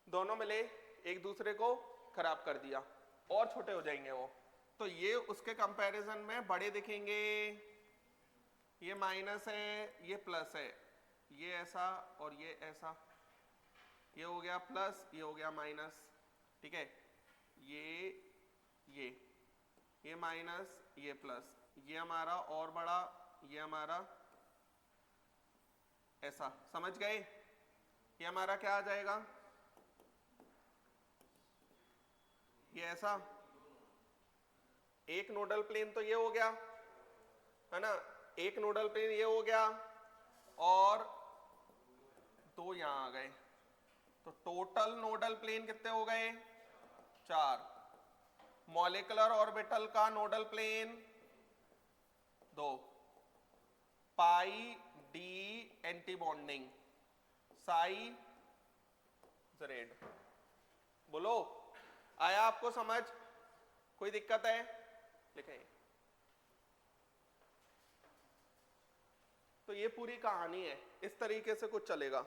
दोनों मिले एक दूसरे को खराब कर दिया और छोटे हो जाएंगे वो, तो ये उसके कंपैरिजन में बड़े दिखेंगे। ये माइनस है, ये प्लस है, ये ऐसा और ये ऐसा, ये हो गया प्लस, ये हो गया माइनस। ठीक है, ये माइनस, ये प्लस, ये हमारा और बड़ा, ये हमारा ऐसा। समझ गए? ये हमारा क्या आ जाएगा? ये ऐसा। एक नोडल प्लेन तो ये हो गया है ना, एक नोडल प्लेन ये हो गया और दो यहां आ गए, तो टोटल नोडल प्लेन कितने हो गए? चार। मॉलिक्यूलर ऑर्बिटल का नोडल प्लेन दो, pi d antibonding psi z. बोलो, आया आपको समझ? कोई दिक्कत है? लिखें। तो ये पूरी कहानी है, इस तरीके से कुछ चलेगा।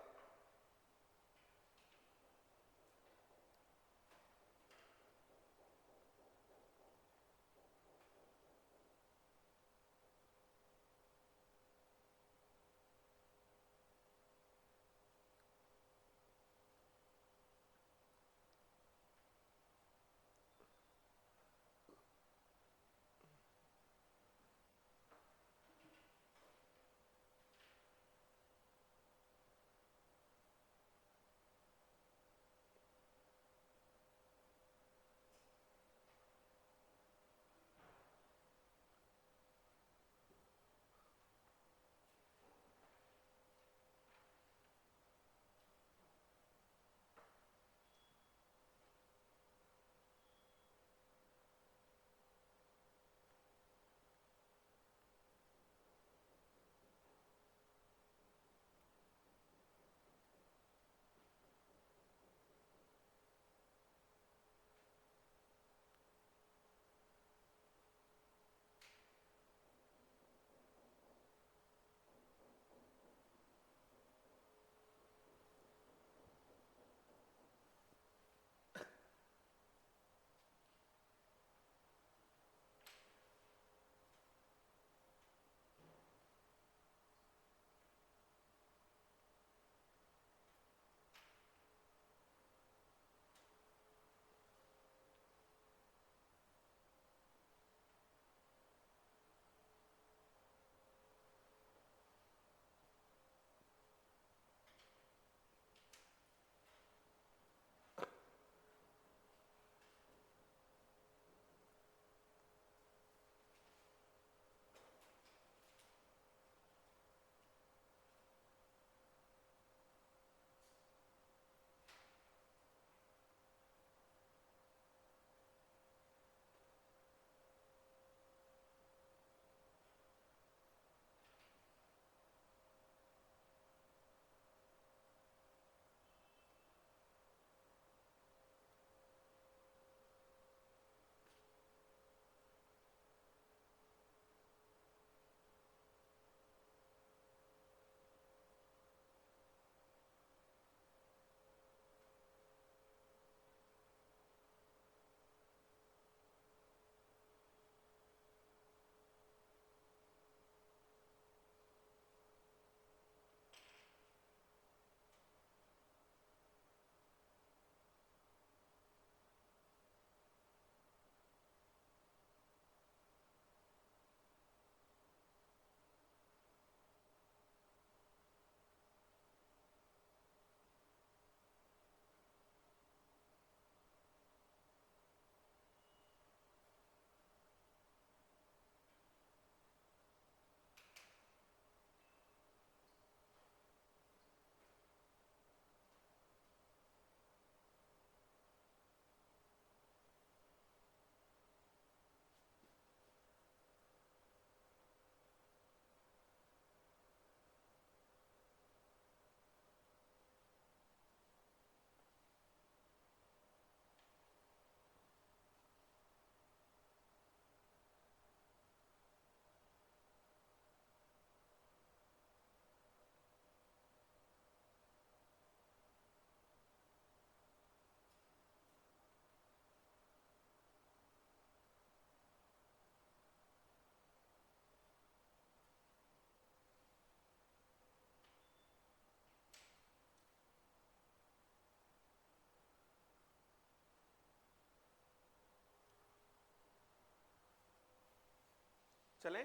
चले?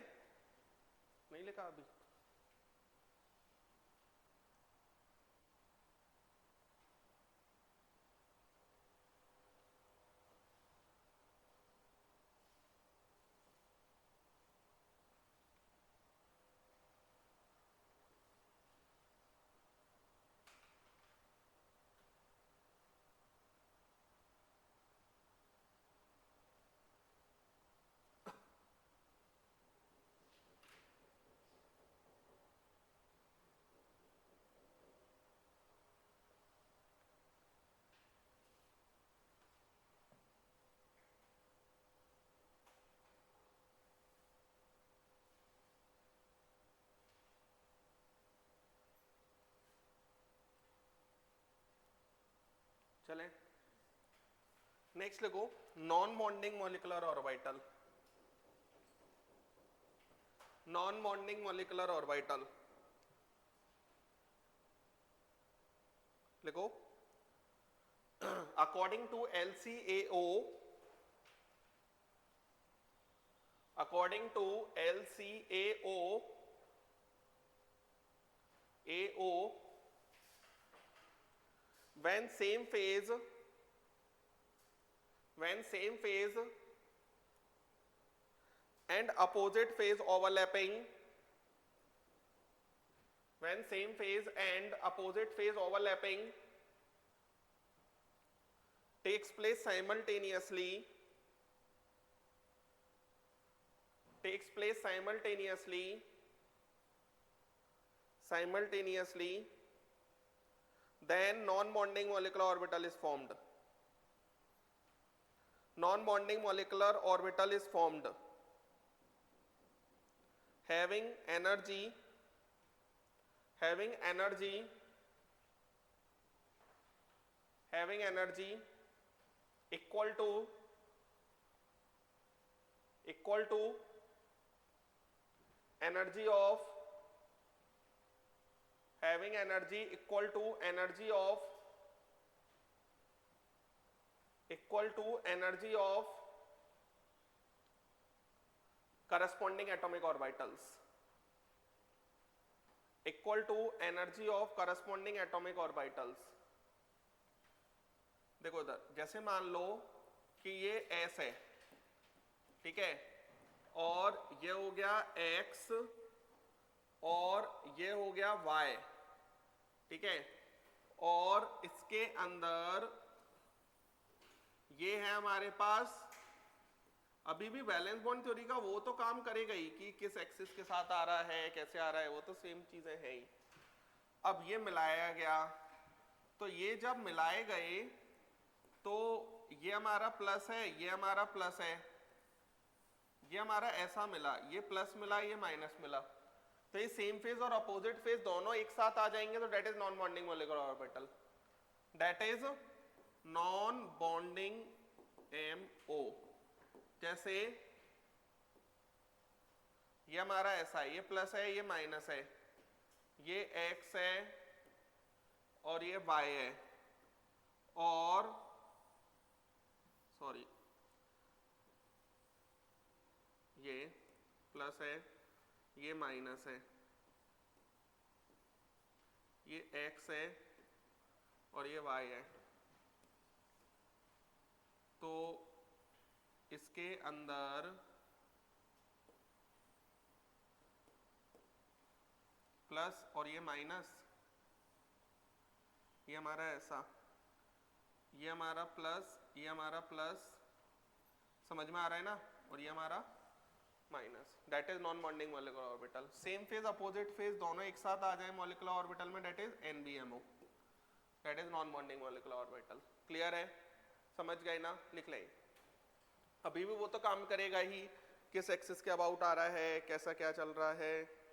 नहीं लिखा अभी? चले, नेक्स्ट लिखो non bonding molecular orbital. Non bonding molecular orbital लिखो according to LCAO, according to LCAO, when same phase and opposite phase overlapping, when same phase and opposite phase overlapping takes place simultaneously, then non-bonding molecular orbital is formed. Non-bonding molecular orbital is formed having energy equal to energy of corresponding atomic orbitals, equal to energy of corresponding atomic orbitals। देखो इधर जैसे मान लो कि ये S है, ठीक है, और ये हो गया X और ये हो गया Y, ठीक है, और इसके अंदर ये है हमारे पास, अभी भी वैलेंस बॉन्ड थ्योरी का वो तो काम करेगा ही कि किस एक्सिस के साथ आ रहा है, कैसे आ रहा है, वो तो सेम चीजें हैं ही। अब ये मिलाया गया, तो ये जब मिलाए गए तो ये हमारा प्लस है, ये हमारा प्लस है, ये हमारा ऐसा मिला, ये प्लस मिला, ये माइनस मिला, तो ये सेम फेज और अपोजिट फेज दोनों एक साथ आ जाएंगे, तो that is non bonding molecular orbital, that is non bonding MO। जैसे ये हमारा ऐसा है, ये प्लस है, ये माइनस है, ये X है और ये Y है, और सॉरी ये प्लस है, ये माइनस है, ये X है और ये Y है, तो इसके अंदर प्लस और ये माइनस, ये हमारा ऐसा, ये हमारा प्लस, ये हमारा प्लस, समझ में आ रहा है ना, और ये हमारा minus, that is non bonding molecular orbital. Same phase opposite phase दोनों एक साथ आ जाए मॉलिक्यूलर ऑर्बिटल में, that is NBMO, that is non bonding molecular orbital. Clear है, समझ गए ना, लिख लें। अभी भी वो तो काम करेगा ही, किस एक्सिस के अबाउट आ रहा है, कैसा क्या चल रहा है।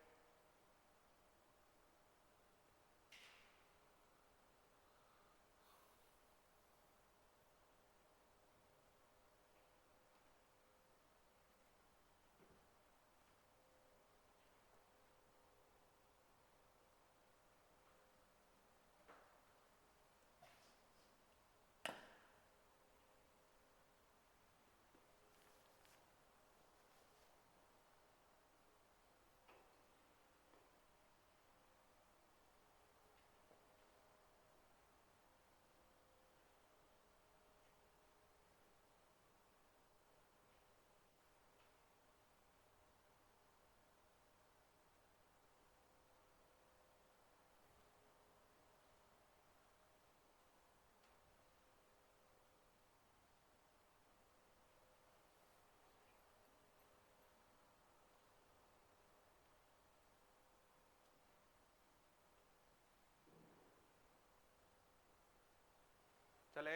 चले,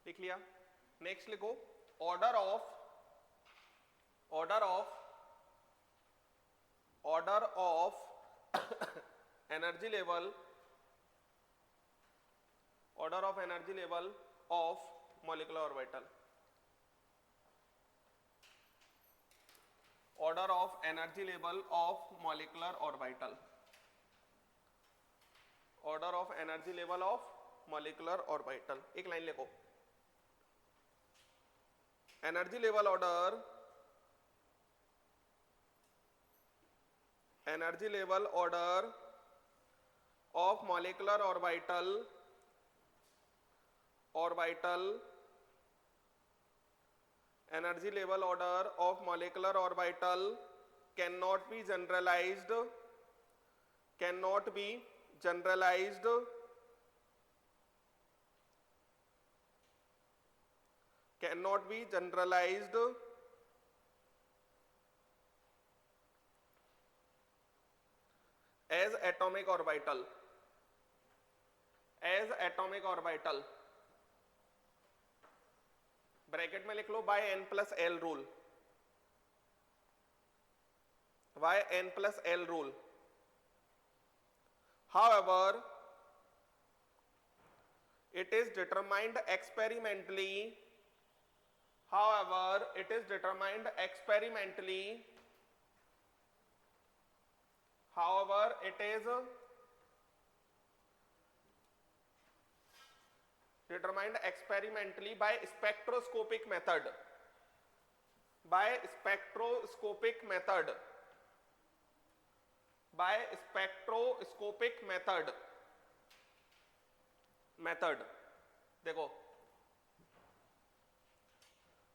लिख लिया। नेक्स्ट लिखो order of energy level of molecular orbital. Order of energy level of molecular orbital. Order of energy level of molecular orbital. एक लाइन लिखो, energy level order of molecular orbital energy level order of molecular orbital cannot be generalized as atomic orbital bracket में लिख लो by n plus L rule, by n plus L rule. However, it is determined experimentally by spectroscopic method, देखो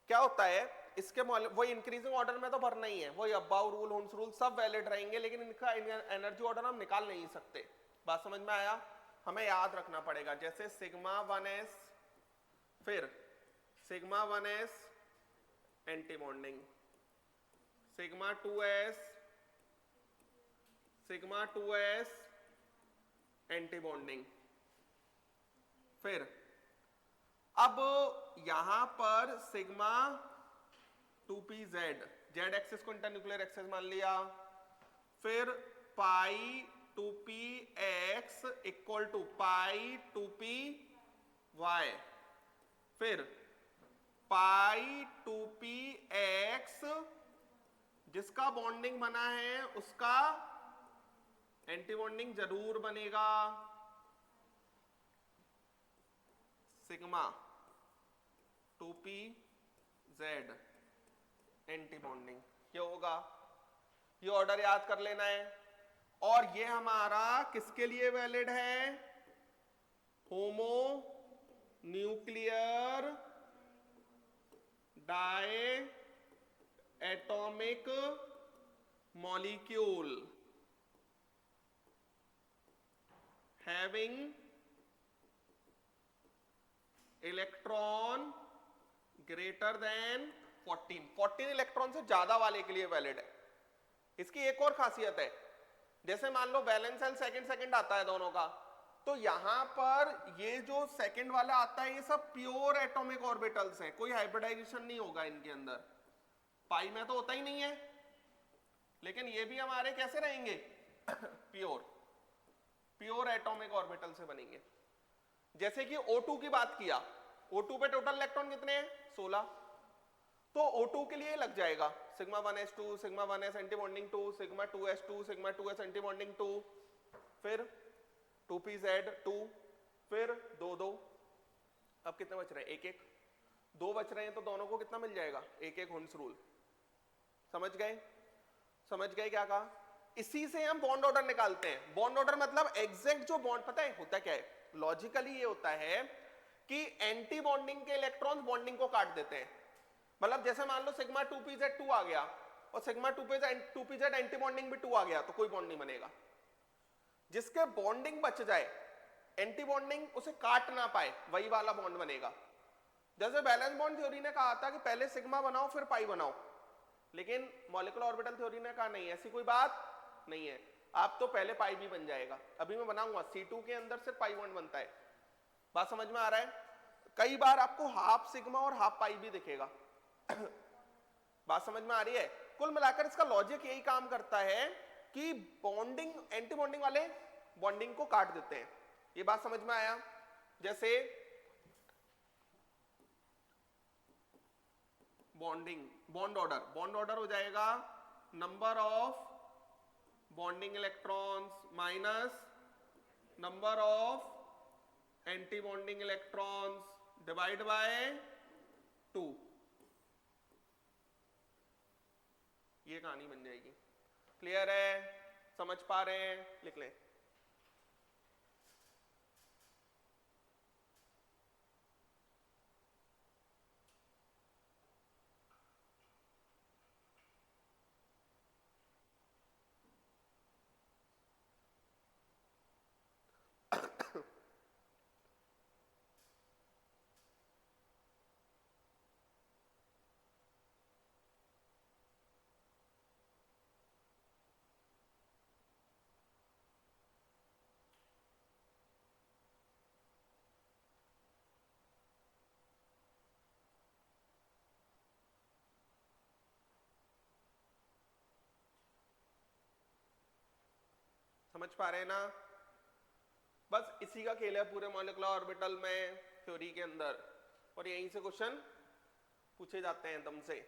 क्या होता है इसके वही increasing order में तो भरना ही है, वही अबाउ रूल, हुन्स रूल सब वैलिड रहेंगे, लेकिन इनका एनर्जी ऑर्डर हम निकाल नहीं सकते। बात समझ में आया? हमें याद रखना पड़ेगा, जैसे सिग्मा 1s, फिर sigma 1s anti bonding, sigma 2s anti bonding. फिर अब यहां पर सिग्मा 2pz, जेड एक्सिस को इंटरन्यूक्लियर एक्सिस मान लिया, फिर पाई 2px equal to pi 2py, फिर पाई 2px जिसका बॉन्डिंग बना है उसका एंटी बॉन्डिंग जरूर बनेगा, सिग्मा 2pz एंटी बॉन्डिंग। क्या होगा? ये ऑर्डर याद कर लेना है। और ये हमारा किसके लिए वैलिड है? Homo nuclear die atomic molecule having electron greater than 14 electron से ज्यादा वाले के लिए वैलिड है। इसकी एक और खासियत है, जैसे मान लो वैलेंस शेल सेकंड आता है दोनों का, तो यहां पर ये जो सेकंड वाला आता है ये सब प्योर एटॉमिक ऑर्बिटल्स हैं, कोई हाइब्रिडाइजेशन नहीं होगा इनके अंदर। पाई में तो होता ही नहीं है, लेकिन ये भी हमारे कैसे रहेंगे? प्योर एटॉमिक ऑर्बिटल से बनेंगे। जैसे कि O2 की बात किया, O2 पे टोटल इलेक्ट्रॉन कितने हैं? 16। तो O2 के लिए लग जाएगा sigma 1s2, sigma 1s anti bonding 2, sigma 2s2, sigma 2s anti bonding 2, फिर 2pz2, फिर 2 अब कितने बच रहे हैं? 1 2 बच रहे हैं, तो दोनों को कितना मिल जाएगा? 1 हुन्स रूल। समझ गए क्या कहा? इसी से हम बॉन्ड ऑर्डर निकालते हैं। बॉन्ड ऑर्डर मतलब एग्जैक्ट जो बॉन्ड, पता है होता क्या है? लॉजिकली ये होता है कि एंटी बॉन्डिंग के इलेक्ट्रॉन्स बॉन्डिंग को काट देते हैं। मतलब जैसे मान लो सिग्मा 2pz2 आ गया और सिग्मा 2pz एंटी बॉन्डिंग भी 2 आ गया, तो कोई बॉन्ड नहीं बनेगा। जिसके बॉन्डिंग बच जाए, एंटी बॉन्डिंग उसे काट ना पाए, वही वाला बॉन्ड बनेगा। जैसे बैलेंस बॉन्ड थ्योरी ने कहा था कि पहले सिग्मा बनाओ फिर पाई बनाओ, लेकिन मॉलिक्यूलर ऑर्बिटल थ्योरी ने कहा नहीं, ऐसी कोई बात नहीं है। आप तो पहले पाई भी बन जाएगा, अभी मैं बनाऊंगा C2 के अंदर सिर्फ पाई बॉन्ड बनता है। बात समझ में आ रहा है? कई बार आपको हाफ सिग्मा और हाफ पाई भी दिखेगा। बात समझ में आ रही है? कुल मिलाकर इसका लॉजिक यही काम करता है कि बॉन्डिंग, एंटी बॉन्डिंग वाले बॉन्डिंग को काट देते हैं। ये बात समझ में आया? जैसे बॉन्डिंग, बॉन्ड ऑर्डर हो जाएगा number of bonding electrons minus number of anti bonding electrons divide by 2। ये कहानी बन जाएगी। क्लियर है? समझ पा रहे हैं? लिख लें। समझ पा रहे हैं ना? बस इसी का खेल है पूरे मॉलिक्यूलर ऑर्बिटल में, थ्योरी के अंदर, और यहीं से क्वेश्चन पूछे जाते हैं दम से।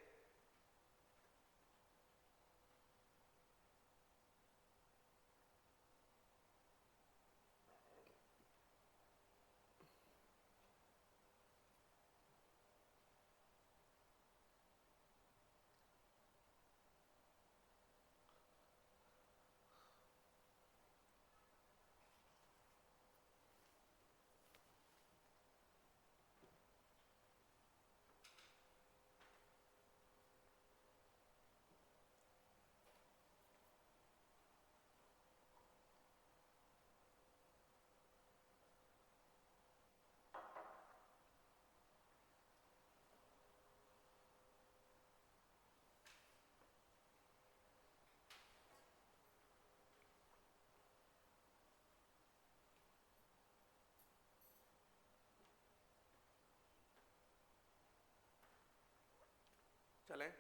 चलें,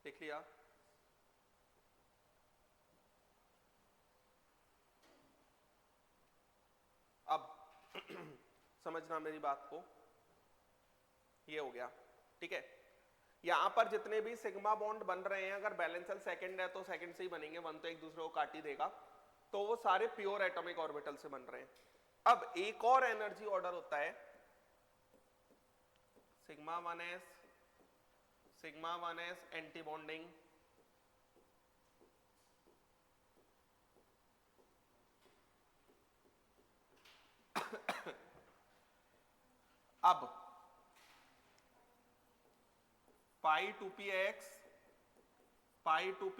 देख लिया? अब समझना मेरी बात को, ये हो गया, ठीक है? यहां पर जितने भी सिग्मा बॉन्ड बन रहे हैं, अगर बैलेंस सेकंड है तो सेकंड से ही बनेंगे, वन तो एक दूसरे को काट ही देगा, तो वो सारे प्योर एटॉमिक ऑर्बिटल से बन रहे हैं। अब एक और एनर्जी ऑर्डर होता है सिग्मा 1s एंटी बॉन्डिंग, अब pi 2px pi 2p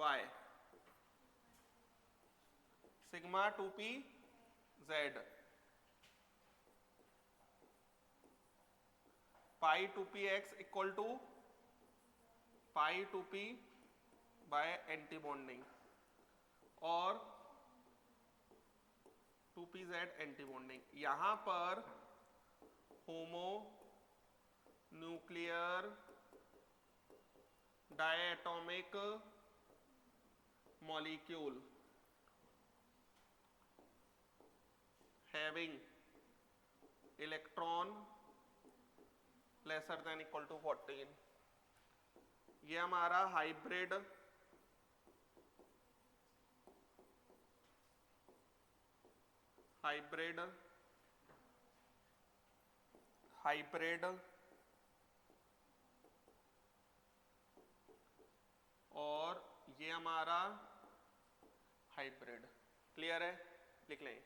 y sigma 2p z pi 2px equal to pi 2p by anti bonding और 2pz एंटी बॉन्डिंग। यहां पर homo nuclear diatomic molecule having electron lesser than equal to 14, ये हमारा hybrid और ये हमारा hybrid. Clear है? लिख लें।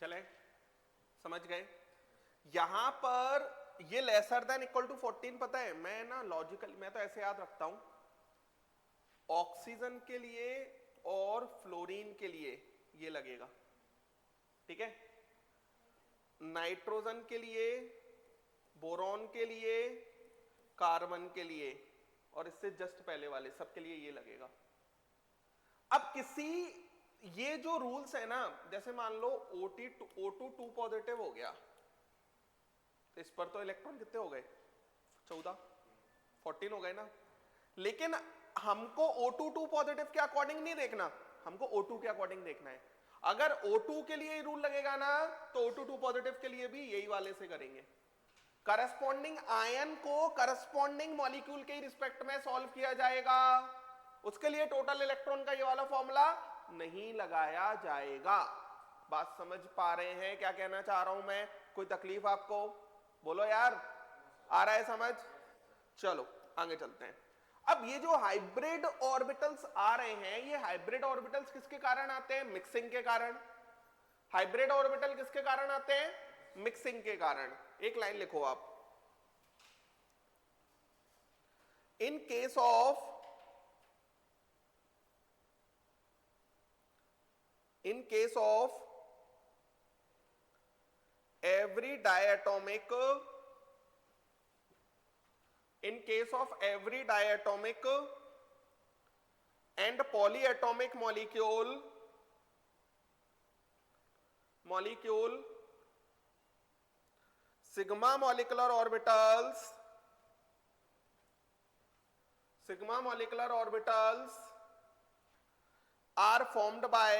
चले, समझ गए? यहां पर ये लेसर देन इक्वल टू 14 पता है, मैं ना लॉजिकली मैं तो ऐसे याद रखता हूं, ऑक्सीजन के लिए और फ्लोरीन के लिए ये लगेगा, ठीक है, नाइट्रोजन के लिए, बोरॉन के लिए, कार्बन के लिए, और इससे जस्ट पहले वाले सब के लिए ये लगेगा। अब किसी ये जो रूल्स है ना, जैसे मान लो O2 2 पॉजिटिव हो गया, तो इस पर तो इलेक्ट्रॉन कितने हो गए, 14 14 हो गए ना, लेकिन हमको O2 2 पॉजिटिव के अकॉर्डिंग नहीं देखना, हमको O2 के अकॉर्डिंग देखना है। अगर O2 के लिए रूल लगेगा ना, तो O2 2 पॉजिटिव के लिए भी यही वाले से करेंगे। करस्पॉन्डिंग आयन को करस्पॉन्डिंग मॉलिक्यूल के रिस्पेक्ट में सॉल्व किया जाएगा, उसके लिए टोटल इलेक्ट्रॉन का ये वाला फॉर्मूला नहीं लगाया जाएगा। बात समझ पा रहे हैं क्या कहना चाह रहा हूं मैं? कोई तकलीफ आपको? बोलो यार, आ रहा है समझ? चलो आगे चलते हैं। अब ये जो हाइब्रिड ऑर्बिटल्स आ रहे हैं, ये हाइब्रिड ऑर्बिटल्स किसके कारण आते हैं? मिक्सिंग के कारण। हाइब्रिड ऑर्बिटल किसके कारण आते हैं? मिक्सिंग के कारण। एक लाइन लिखो आप, in case of every diatomic and polyatomic molecule sigma molecular orbitals are formed by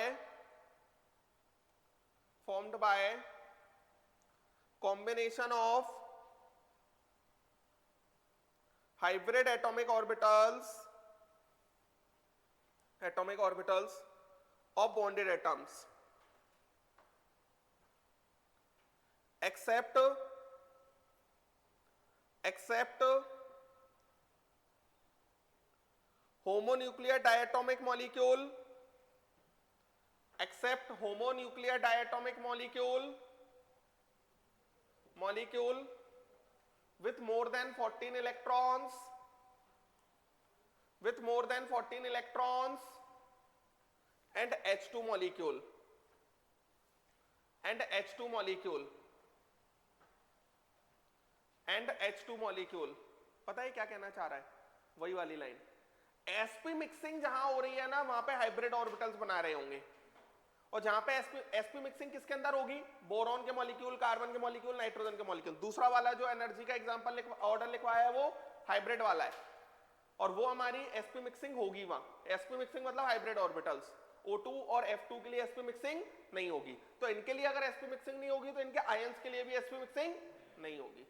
combination of hybrid atomic orbitals of bonded atoms, except homonuclear diatomic molecule with more than 14 electrons and H2 molecule पता है क्या कहना चाह रहा है? वही वाली line, sp mixing जहां हो रही है ना, वहां पे हाइब्रिड ऑर्बिटल्स बना रहे होंगे, और जहां पे sp मिक्सिंग किसके अंदर होगी? बोरॉन के मॉलिक्यूल, कार्बन के मॉलिक्यूल, नाइट्रोजन के मॉलिक्यूल। दूसरा वाला जो एनर्जी का एग्जांपल ऑर्डर लिखवाया है वो हाइब्रिड वाला है, और वो हमारी sp मिक्सिंग होगी वहां। sp मिक्सिंग मतलब हाइब्रिड ऑर्बिटल्स। O2 और F2 के लिए sp मिक्सिंग नहीं होगी, तो इनके लिए अगर sp मिक्सिंग नहीं होगी तो इनके आयंस के लिए भी sp मिक्सिंग नहीं होगी।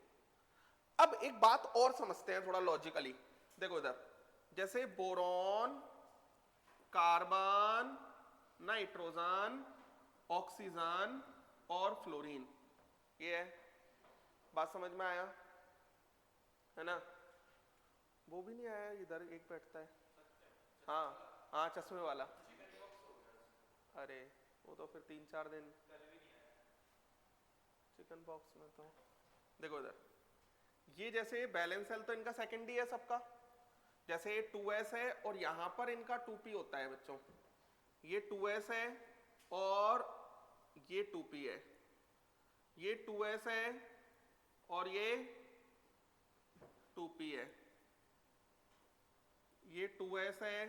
अब एक बात और समझते हैं थोड़ा लॉजिकली, देखो इधर, जैसे बोरॉन, कार्बन, नाइट्रोजन, ऑक्सीजन और फ्लोरीन, ये है। बात समझ में आया है ना? वो भी नहीं आया, इधर एक बैठता है, हाँ चश्मे वाला। अरे वो तो फिर 3-4 दिन चिकन बॉक्स में। तो देखो इधर, ये जैसे बैलेंस सेल तो इनका सेकेंडरी है सबका, जैसे ये 2s है और यहां पर इनका 2p होता है बच्चों, ये 2s है और ये 2p है, ये 2s है और ये 2p है, ये 2s है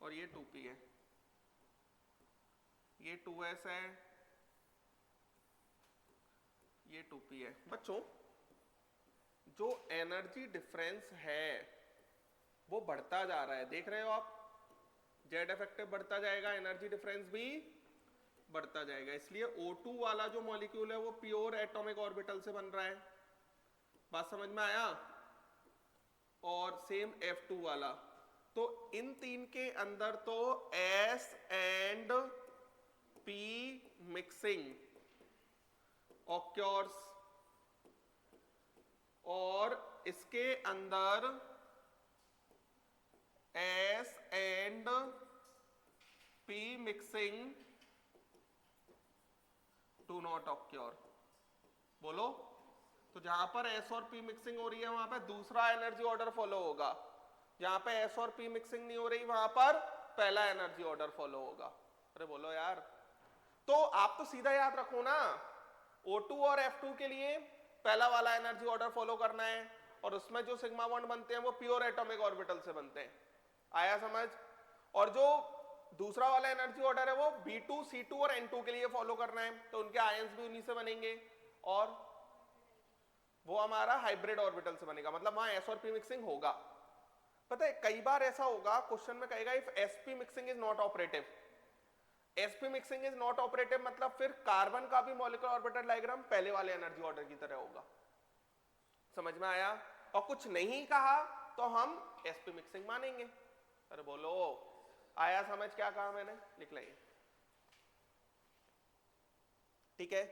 और ये 2p है, ये 2s है, ये 2p है। बच्चों जो एनर्जी डिफरेंस है वो बढ़ता जा रहा है, देख रहे हो आप? जेड इफेक्टिव बढ़ता जाएगा, एनर्जी डिफरेंस भी बढ़ता जाएगा, इसलिए O2 वाला जो मॉलिक्यूल है वो प्योर एटॉमिक ऑर्बिटल से बन रहा है। बात समझ में आया? और सेम F2 वाला, तो इन तीन के अंदर तो S and P mixing occurs, और इसके अंदर S and p mixing do not occur। बोलो, तो जहां पर s और p मिक्सिंग हो रही है वहां पे दूसरा एनर्जी ऑर्डर फॉलो होगा, जहां पे s और p मिक्सिंग नहीं हो रही वहां पर पहला एनर्जी ऑर्डर फॉलो होगा। अरे बोलो यार, तो आप तो सीधा याद रखो ना, O2 और F2 के लिए पहला वाला एनर्जी ऑर्डर फॉलो करना है, और उसमें जो सिग्मा बॉन्ड बनते हैं वो प्योर एटॉमिक ऑर्बिटल से बनते हैं। आया समझ? और जो दूसरा वाला एनर्जी ऑर्डर है वो B2, C2 और N2 के लिए फॉलो करना है, तो उनके आयंस भी उन्हीं से बनेंगे, और वो हमारा हाइब्रिड ऑर्बिटल से बनेगा, मतलब वहां S और P मिक्सिंग होगा। पता है कई बार ऐसा होगा, क्वेश्चन में कहेगा if sp mixing is not operative. sp mixing is not operative मतलब फिर कार्बन का भी मॉलिक्यूलर ऑर्बिटल डायग्राम पहले वाले एनर्जी ऑर्डर की तरह होगा। समझ में आया? और कुछ नहीं कहा तो हम sp मिक्सिंग मानेंगे। अरे बोलो, आया समझ क्या कहा मैंने? लिख लेंगे, ठीक है।